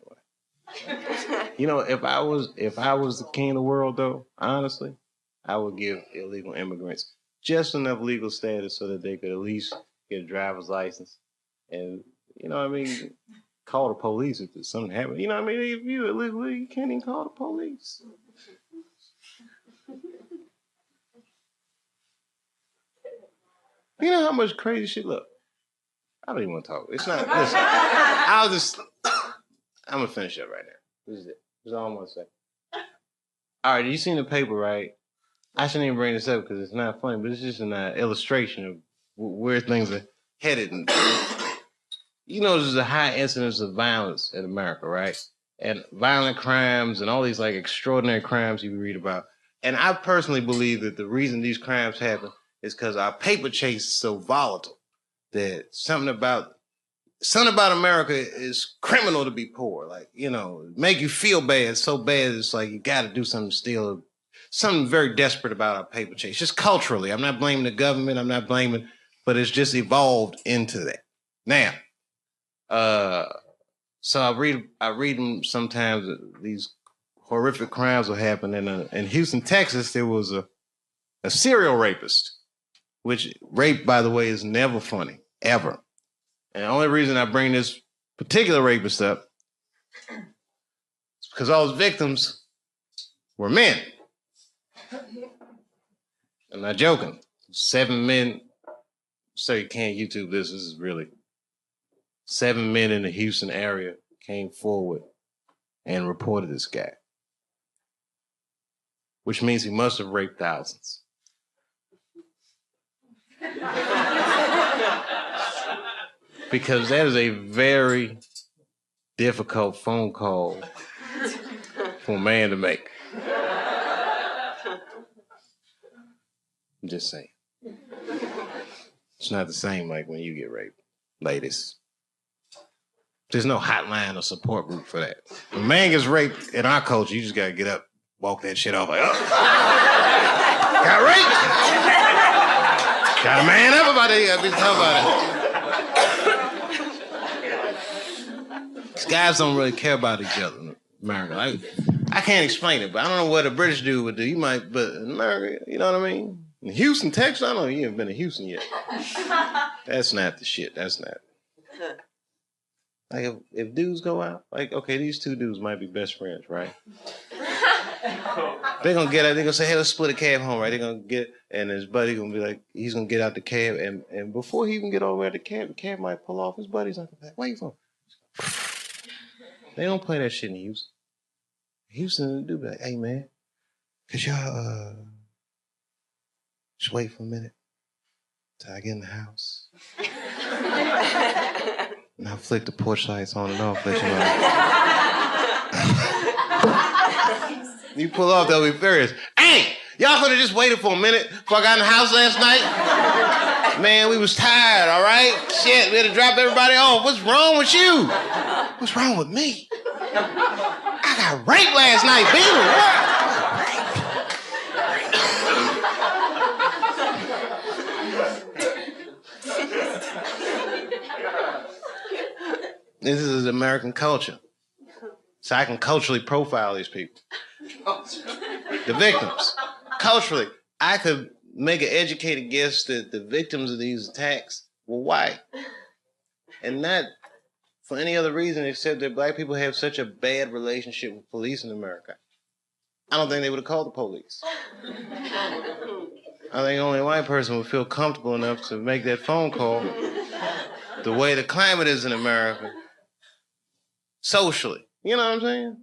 If I was the king of the world, though, honestly, I would give illegal immigrants just enough legal status so that they could at least get a driver's license, and call the police if there's something happening. If you're illegal, you can't even call the police. You know how much crazy shit? Look, I don't even want to talk. It's not. Listen, I'm gonna finish up right now. This is it. This is all I'm gonna say. All right, you seen the paper, right? I shouldn't even bring this up because it's not funny, but it's just an illustration of where things are headed. And there's a high incidence of violence in America, right? And violent crimes and all these extraordinary crimes you read about. And I personally believe that the reason these crimes happen is because our paper chase is so volatile that something about America is criminal to be poor. Make you feel bad, so bad it's like you got to do something to steal. Something very desperate about our paper chase, just culturally. I'm not blaming the government. But it's just evolved into that. Now, so I read them sometimes. These horrific crimes will happen in Houston, Texas. There was a serial rapist, which rape, by the way, is never funny, ever. And the only reason I bring this particular rapist up is because all his victims were men. I'm not joking. 7 men. So you can't YouTube this. This is really 7 men in the Houston area came forward and reported this guy, which means he must have raped thousands. Because that is a very difficult phone call for a man to make. I'm just saying. It's not the same like when you get raped, ladies. There's no hotline or support group for that. When a man gets raped in our culture, you just gotta get up, walk that shit off like, oh. Got raped. Gotta man up about it. You gotta be tough about it. These guys don't really care about each other in America. I can't explain it, but I don't know what a British dude would do. You might, but in America, you know what I mean? In Houston, Texas, I don't know, you haven't been to Houston yet. That's not the shit. That's not. If dudes go out, okay, these two dudes might be best friends, right? They're gonna get out, they're gonna say, hey, let's split a cab home, right? They're gonna get, and his buddy gonna be like, he's gonna get out the cab, and before he even get all the way out the cab might pull off. His buddy's like, where you from? They don't play that shit in Houston. Houston, the dude be like, hey, man, could y'all, just wait for a minute till I get in the house. And I'll flick the porch lights on and off, let you know. You pull off, they'll be furious. Hey, y'all could have just waited for a minute before I got in the house last night. Man, we was tired, all right? Shit, we had to drop everybody off. What's wrong with you? What's wrong with me? I got raped last night, baby. What? This is American culture. So I can culturally profile these people. The victims. Culturally, I could make an educated guess that the victims of these attacks were white. And not for any other reason except that black people have such a bad relationship with police in America. I don't think they would have called the police. I think only a white person would feel comfortable enough to make that phone call. The way the climate is in America, socially. You know what I'm saying?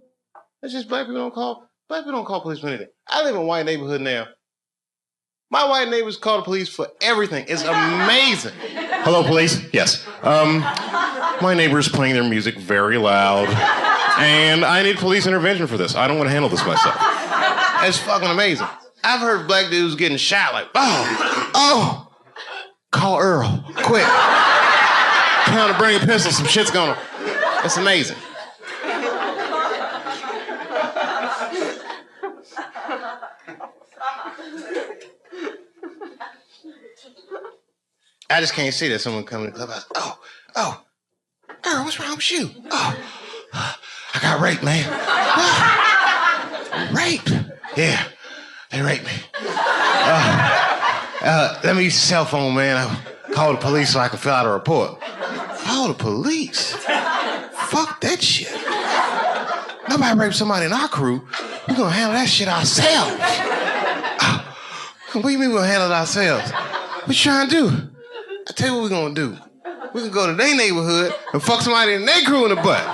It's just black people don't call police for anything. I live in a white neighborhood now. My white neighbors call the police for everything. It's amazing. Hello, police? Yes. My neighbor's playing their music very loud, and I need police intervention for this. I don't want to handle this myself. It's fucking amazing. I've heard black dudes getting shot like, oh, call Earl, quick. Tell him to bring a pistol, some shit's going on. It's amazing. I just can't see that someone coming to the clubhouse. Oh, Earl, what's wrong with you? Oh, I got raped, man. Raped? Yeah, they raped me. Let me use the cell phone, man. I called the police so I can fill out a report. Call the police? Fuck that shit. Nobody raped somebody in our crew. We're gonna handle that shit ourselves. What do you mean we're gonna handle it ourselves? What you trying to do? I tell you what we're gonna do. We can go to their neighborhood and fuck somebody in their crew in the butt.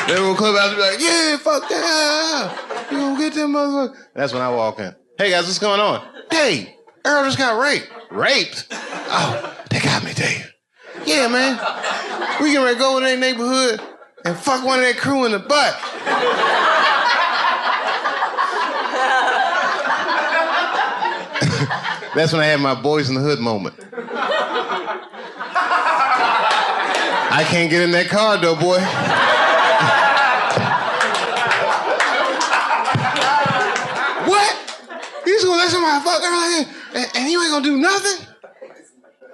Then we'll come out and be like, yeah, fuck that. You gonna get them motherfuckers. That's when I walk in. Hey guys, what's going on? Dave, Earl just got raped. Raped? Oh, they got me, Dave. Yeah, man. We can go in their neighborhood and fuck one of their crew in the butt. That's when I had my boys in the hood moment. I can't get in that car though, boy. What? You just gonna let somebody fuck Earl and you ain't gonna do nothing?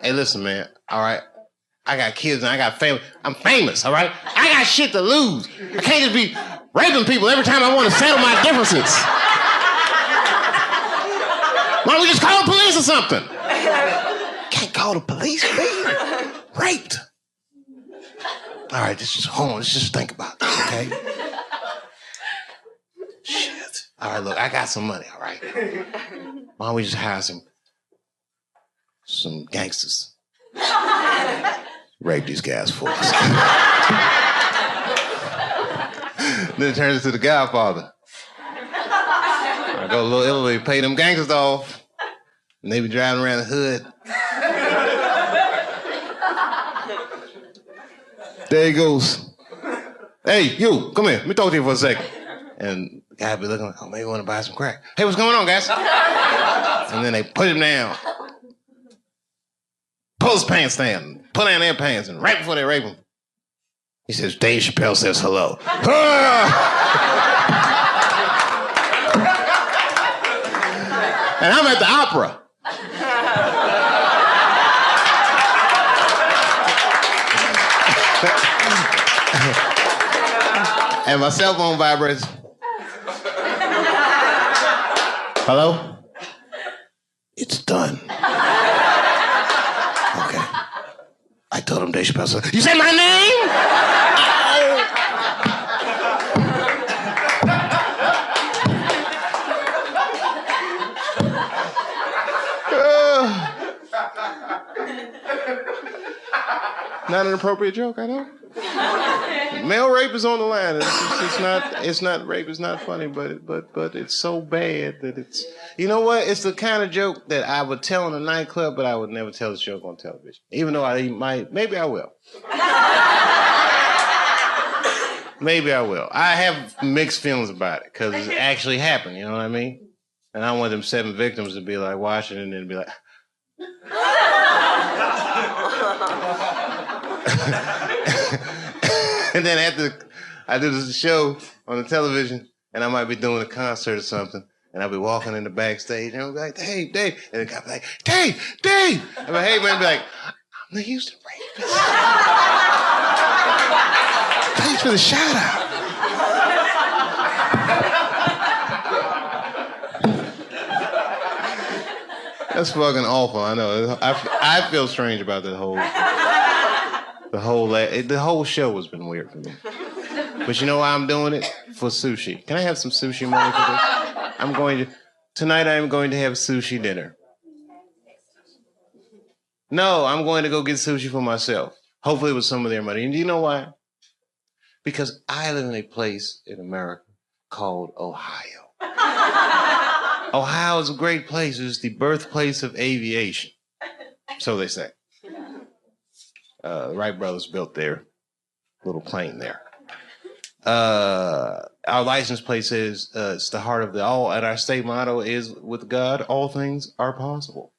Hey, listen, man. All right. I got kids and I got family. I'm famous, all right? I got shit to lose. I can't just be raping people every time I want to settle my differences. Why don't we just call the police or something? Can't call the police, man. Raped. All right, hold on. Let's just think about this, okay? Shit. All right, look, I got some money, all right? Why don't we just hire some gangsters? Rape these guys for us. Then it turns into The Godfather. I go to Little Italy, pay them gangsters off, and they be driving around the hood. There he goes. Hey, you, come here. Let me talk to you for a second. And the guy be looking like, oh, maybe you want to buy some crack. Hey, what's going on, guys? And then they put him down. Pull his pants down. Pull down their pants. And right before they rape him, he says, Dave Chappelle says hello. And I'm at the opera. And my cell phone vibrates. Hello? It's done. Okay. I told him Dave Chappelle said, you said my name? Not an appropriate joke, I know. Male rape is on the line. It's not rape. It's not funny, but it's so bad that it's. You know what? It's the kind of joke that I would tell in a nightclub, but I would never tell this joke on television. Even though I might, maybe I will. Maybe I will. I have mixed feelings about it because it actually happened. You know what I mean? And I want them 7 victims to be like watching it and be like. And then after I do this show on the television, and I might be doing a concert or something, And I'll be walking in the backstage, and I'll be like, hey, Dave. And the guy be like, Dave. I'm like, hey, man, be like, I'm the Houston Rapist. Thanks for the shout out. That's fucking awful. I know. I feel strange about the whole show has been weird for me. But you know why I'm doing it? For sushi. Can I have some sushi money for this? Tonight I am going to have sushi dinner. No, I'm going to go get sushi for myself. Hopefully with some of their money. And do you know why? Because I live in a place in America called Ohio. Ohio is a great place. It's the birthplace of aviation. So they say. The Wright brothers built their little plane there. Our license plate says it's the heart of the all, and our state motto is, with God, all things are possible.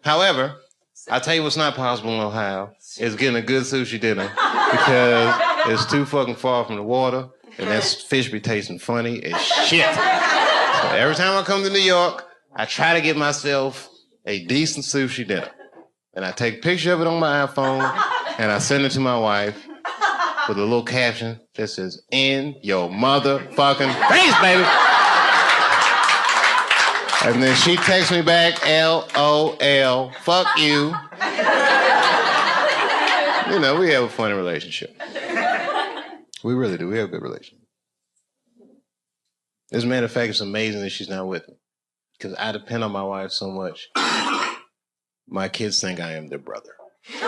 However, I'll tell you what's not possible in Ohio is getting a good sushi dinner because it's too fucking far from the water, and that fish be tasting funny as shit. So every time I come to New York, I try to get myself a decent sushi dinner. And I take a picture of it on my iPhone, and I send it to my wife with a little caption that says, in your motherfucking face, baby. And then she texts me back, LOL, fuck you. You know, we have a funny relationship. We really do. We have a good relationship. As a matter of fact, it's amazing that she's not with me. Because I depend on my wife so much. My kids think I am their brother. It's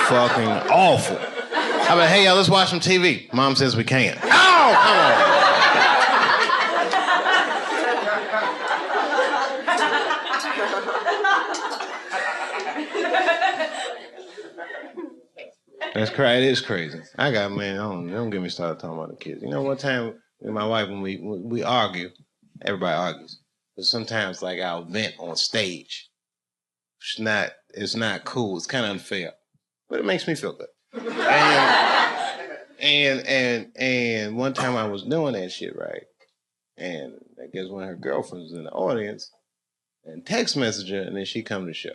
fucking awful. I'm like, hey, y'all, let's watch some TV. Mom says we can't. Oh, come on. That's crazy. It is crazy. Don't get me started talking about the kids. You know, one time with my wife, when we argue, everybody argues. But sometimes, like, I'll vent on stage. It's not cool. It's kind of unfair. But it makes me feel good. And one time I was doing that shit, right? And I guess one of her girlfriends was in the audience and text messaged her, and then she come to the show.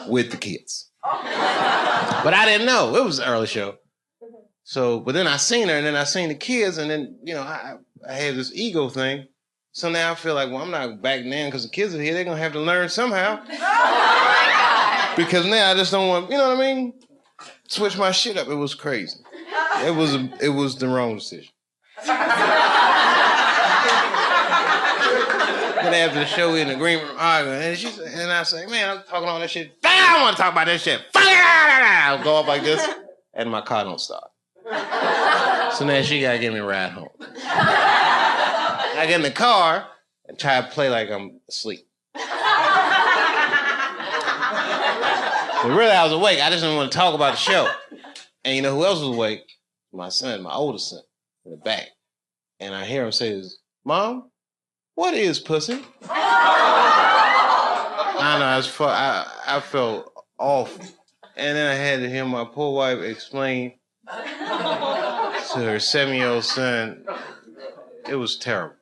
With the kids. But I didn't know. It was an early show. So, but then I seen her, and then I seen the kids, and then, you know, I had this ego thing. So now I feel like, well, I'm not backing down because the kids are here. They're going to have to learn somehow. Because now I just don't want, you know what I mean? Switch my shit up. It was crazy. It was the wrong decision. Then after the show, we in the green room arguing, and I say, man, I'm talking all that shit. I don't want to talk about this shit. I'll go up like this, and my car don't start. So now she got to get me a ride home. I get in the car and try to play like I'm asleep. But really, I was awake. I just didn't want to talk about the show. And you know who else was awake? My son, my oldest son, in the back. And I hear him say, Mom, what is pussy? I know, I felt awful. And then I had to hear my poor wife explain to her 7-year-old son. It was terrible.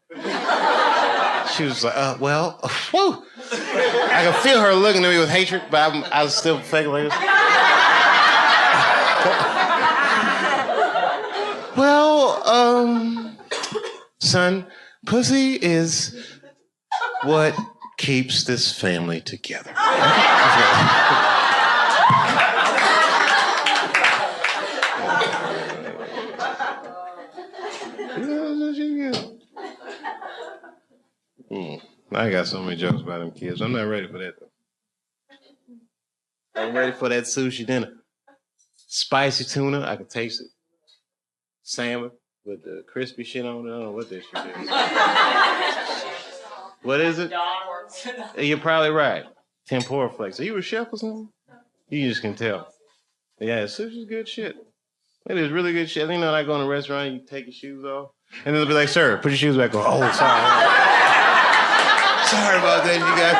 She was like, well, whew. I could feel her looking at me with hatred, but I was still faking like this. Well, son, pussy is what keeps this family together. I got so many jokes about them kids. I'm not ready for that, though. I'm ready for that sushi dinner. Spicy tuna, I can taste it. Salmon with the crispy shit on it. I don't know what that shit is. What is it? You're probably right. Tempura flakes. Are you a chef or something? You just can tell. Yeah, sushi's good shit. It is really good shit. You know, like going to a restaurant, you take your shoes off, and then they'll be like, sir, put your shoes back on. Oh, sorry. Sorry about that, you guys.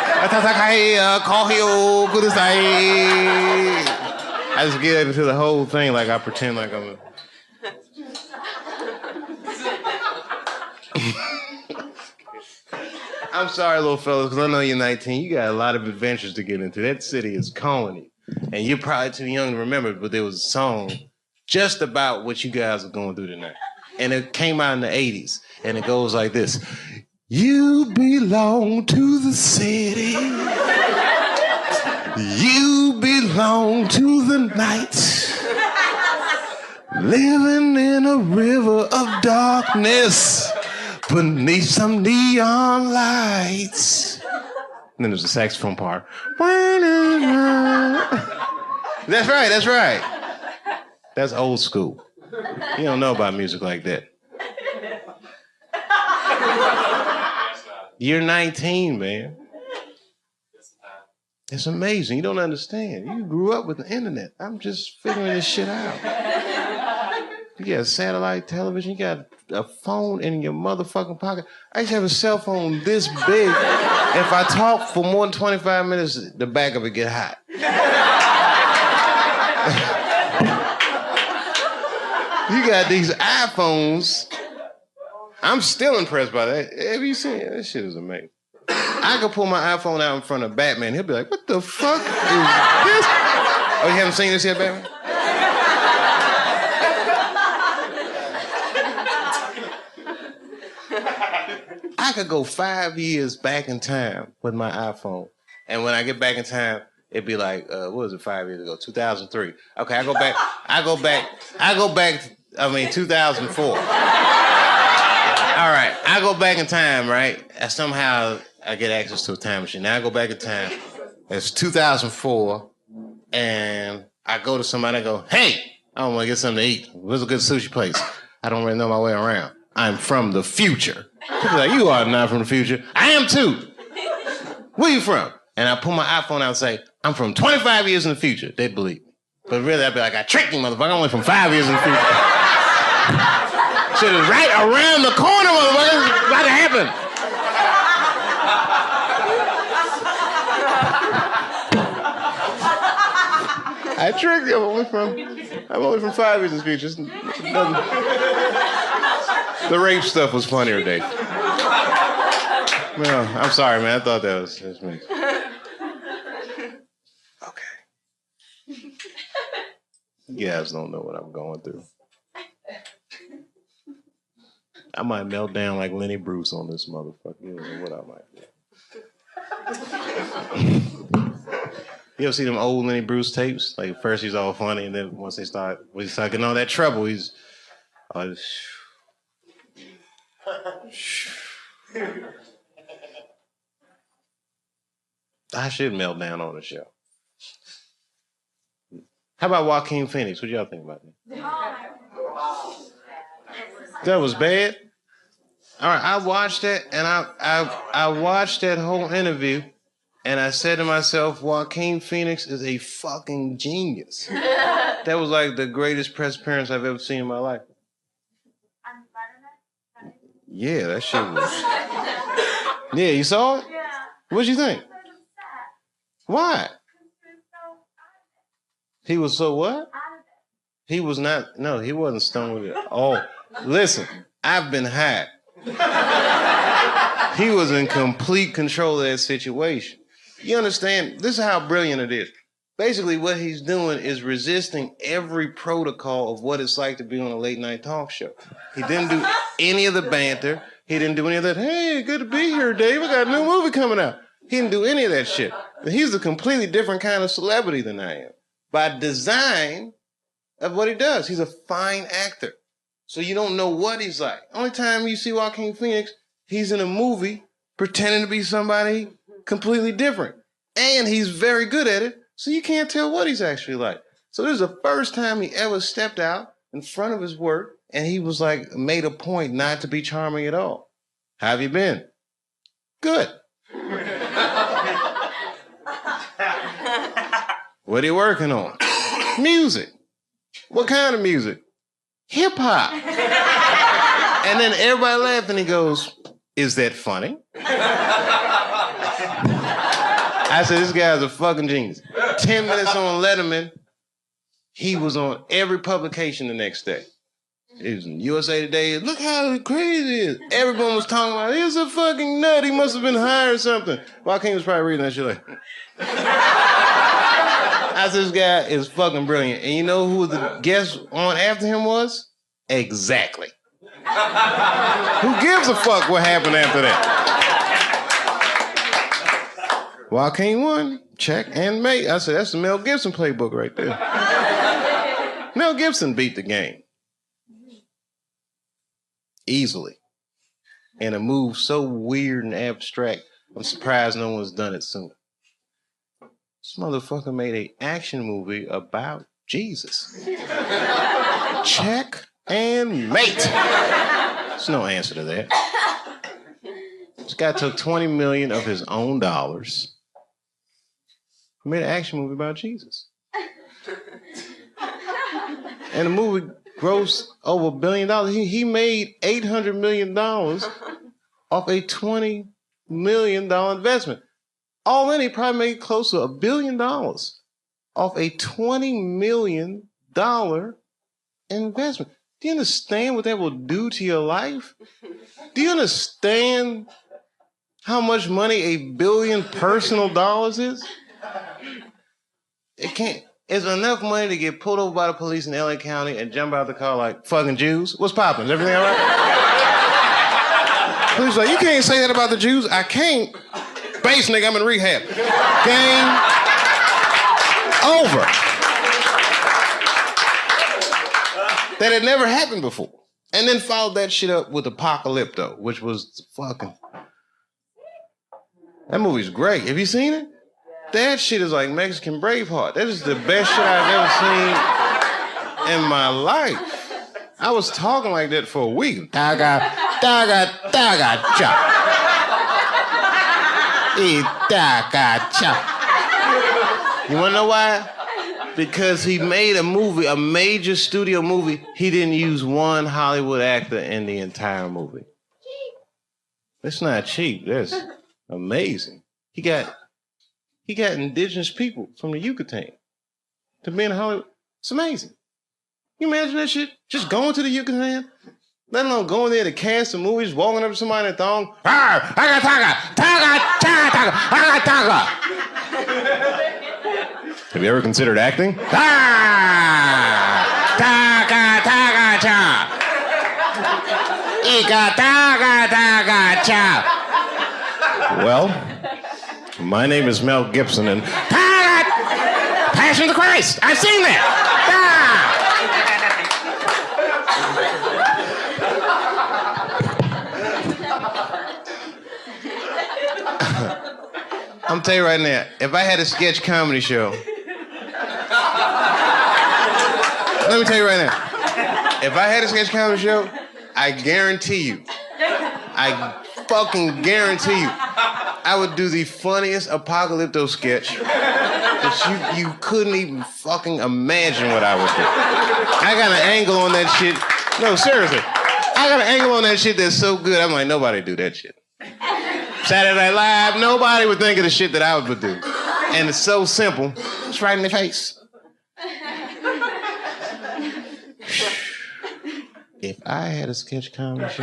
I just get into the whole thing like I pretend like I'm I'm sorry, little fellas, because I know you're 19. You got a lot of adventures to get into. That city is calling you. And you're probably too young to remember, but there was a song just about what you guys are going through tonight. And it came out in the 80s. And it goes like this. You belong to the city. You belong to the night. Living in a river of darkness beneath some neon lights. And then there's the saxophone part. That's right, that's right. That's old school. You don't know about music like that. You're 19, man. It's amazing. You don't understand. You grew up with the internet. I'm just figuring this shit out. You got satellite television. You got a phone in your motherfucking pocket. I used to have a cell phone this big. If I talk for more than 25 minutes, the back of it get hot. You got these iPhones. I'm still impressed by that. Have you seen it? That shit is amazing. I could pull my iPhone out in front of Batman. He'll be like, what the fuck is this? Oh, you haven't seen this yet, Batman? I could go 5 years back in time with my iPhone. And when I get back in time, it'd be like, what was it 5 years ago? 2003. Okay, I go back, 2004. All right, I go back in time, right? Somehow I get access to a time machine. Now I go back in time. It's 2004, and I go to somebody and I go, hey, I want to get something to eat. Where's a good sushi place? I don't really know my way around. I'm from the future. People are like, you are not from the future. I am too. Where you from? And I pull my iPhone out and say, I'm from 25 years in the future. They'd believe me. But really, I'd be like, I tricked you, motherfucker. I'm only from 5 years in the future. Shit is right around the corner, motherfucker. It's about to happen. I tricked you. I'm only from 5 years in the future. The rape stuff was funnier, Dave. No, I'm sorry, man. I thought that was me. Okay. You guys don't know what I'm going through. I might melt down like Lenny Bruce on this motherfucker. You don't know what I might do. You ever see them old Lenny Bruce tapes? Like at first he's all funny, and then once he start getting all that trouble, he's I should melt down on the show. How about Joaquin Phoenix? What y'all think about that? That was bad? All right, I watched that, and I watched that whole interview, and I said to myself, Joaquin Phoenix is a fucking genius. That was like the greatest press appearance I've ever seen in my life. Yeah, that shit was... Yeah, you saw it? Yeah. What'd you think? Why? He was so what? He was not... No, he wasn't stoned with it. Oh, listen, I've been high. He was in complete control of that situation. You understand? This is how brilliant it is. Basically, what he's doing is resisting every protocol of what it's like to be on a late night talk show. He didn't do any of the banter. He didn't do any of that, hey, good to be here, Dave. I got a new movie coming out. He didn't do any of that shit. He's a completely different kind of celebrity than I am. By design of what he does. He's a fine actor. So you don't know what he's like. Only time you see Joaquin Phoenix, he's in a movie pretending to be somebody completely different. And he's very good at it, so you can't tell what he's actually like. So this is the first time he ever stepped out in front of his work, and he was like, made a point not to be charming at all. How have you been? Good. What are you working on? Music. What kind of music? Hip hop. And then everybody laughed and he goes, is that funny? I said, this guy's a fucking genius. 10 minutes on Letterman, He was on every publication the next day. It was in USA Today. Look how crazy it is. Everyone was talking about, he's a fucking nut. He must have been high or something. Joaquin was probably reading that shit like, I said, this guy is fucking brilliant. And you know who the guest on after him was? Exactly. Who gives a fuck what happened after that? Joaquin won. Check and mate. I said, that's the Mel Gibson playbook right there. Mel Gibson beat the game. Easily. And a move so weird and abstract, I'm surprised no one's done it sooner. This motherfucker made an action movie about Jesus. Check and mate. There's no answer to that. This guy took 20 million of his own dollars, made an action movie about Jesus. And the movie grossed over $1 billion. He made $800 million off a $20 million investment. All in, he probably made close to $1 billion off a $20 million investment. Do you understand what that will do to your life? Do you understand how much money $1 billion personal dollars is? It can't. It's enough money to get pulled over by the police in LA County and jump out of the car like, fucking Jews? What's poppin'? Is everything all right? Police like, you can't say that about the Jews. I can't. Base nigga, I'm in rehab. Game over. That had never happened before. And then followed that shit up with Apocalypto, which was fucking... That movie's great. Have you seen it? That shit is like Mexican Braveheart. That is the best shit I've ever seen in my life. I was talking like that for a week. Taga, taga, taga, cha. Taga, cha. You wanna know why? Because he made a movie, a major studio movie. He didn't use one Hollywood actor in the entire movie. That's not cheap. That's amazing. He got indigenous people from the Yucatan to be in Hollywood. It's amazing. You imagine that shit? Just going to the Yucatan? Let alone going there to cast a movie, just walking up to somebody in a thong. I got taga, taga, taga, taga, I got taga. Have you ever considered acting? Taga, taga, cha. Ika, taga, taga, cha. Well, my name is Mel Gibson, and Passion of the Christ. I've seen that. I'm tell you right now, if I had a sketch comedy show, let me tell you right now, if I had a sketch comedy show, I guarantee you, I fucking guarantee you, I would do the funniest Apocalypto sketch that you couldn't even fucking imagine what I would do. I got an angle on that shit. No, seriously. I got an angle on that shit that's so good, I'm like, nobody do that shit. Saturday Night Live, nobody would think of the shit that I would do. And it's so simple. It's right in the face. If I had a sketch comedy show...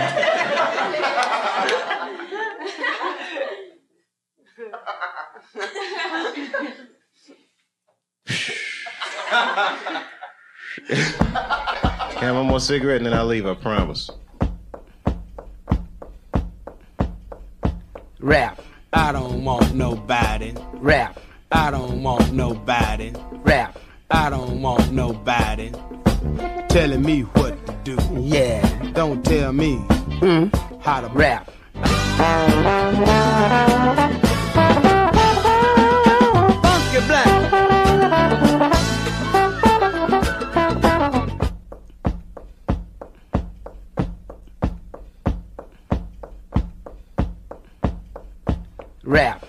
Can I have one more cigarette and then I'll leave, I promise. Rap, I don't want nobody. Rap, I don't want nobody. Rap, I don't want nobody telling me what to do. Yeah, don't tell me how to rap. Funky black. Rap.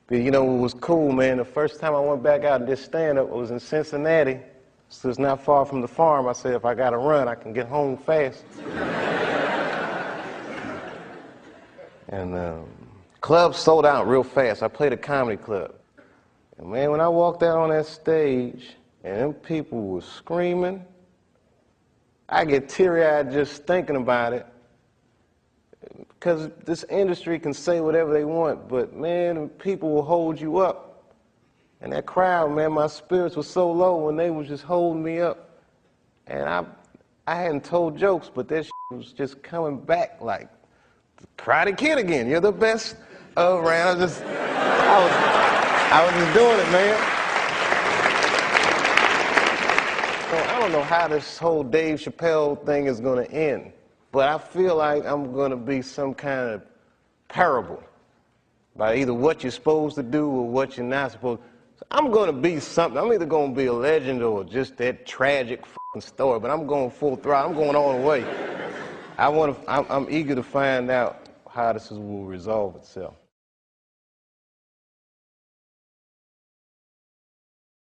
But you know what was cool, man? The first time I went back out and did stand-up was in Cincinnati. So it's not far from the farm. I said, if I got to run, I can get home fast. And clubs sold out real fast. I played a comedy club. And man, when I walked out on that stage and them people were screaming. I get teary-eyed just thinking about it, because this industry can say whatever they want, but man, people will hold you up. And that crowd, man, my spirits were so low when they was just holding me up. And I hadn't told jokes, but that shit was just coming back like Karate Kid again. You're the best around. I was just doing it, man. So I don't know how this whole Dave Chappelle thing is going to end, but I feel like I'm going to be some kind of parable by either what you're supposed to do or what you're not supposed to. So I'm going to be something. I'm either going to be a legend or just that tragic story, but I'm going full throttle. I'm going all the way. I'm eager to find out how this will resolve itself.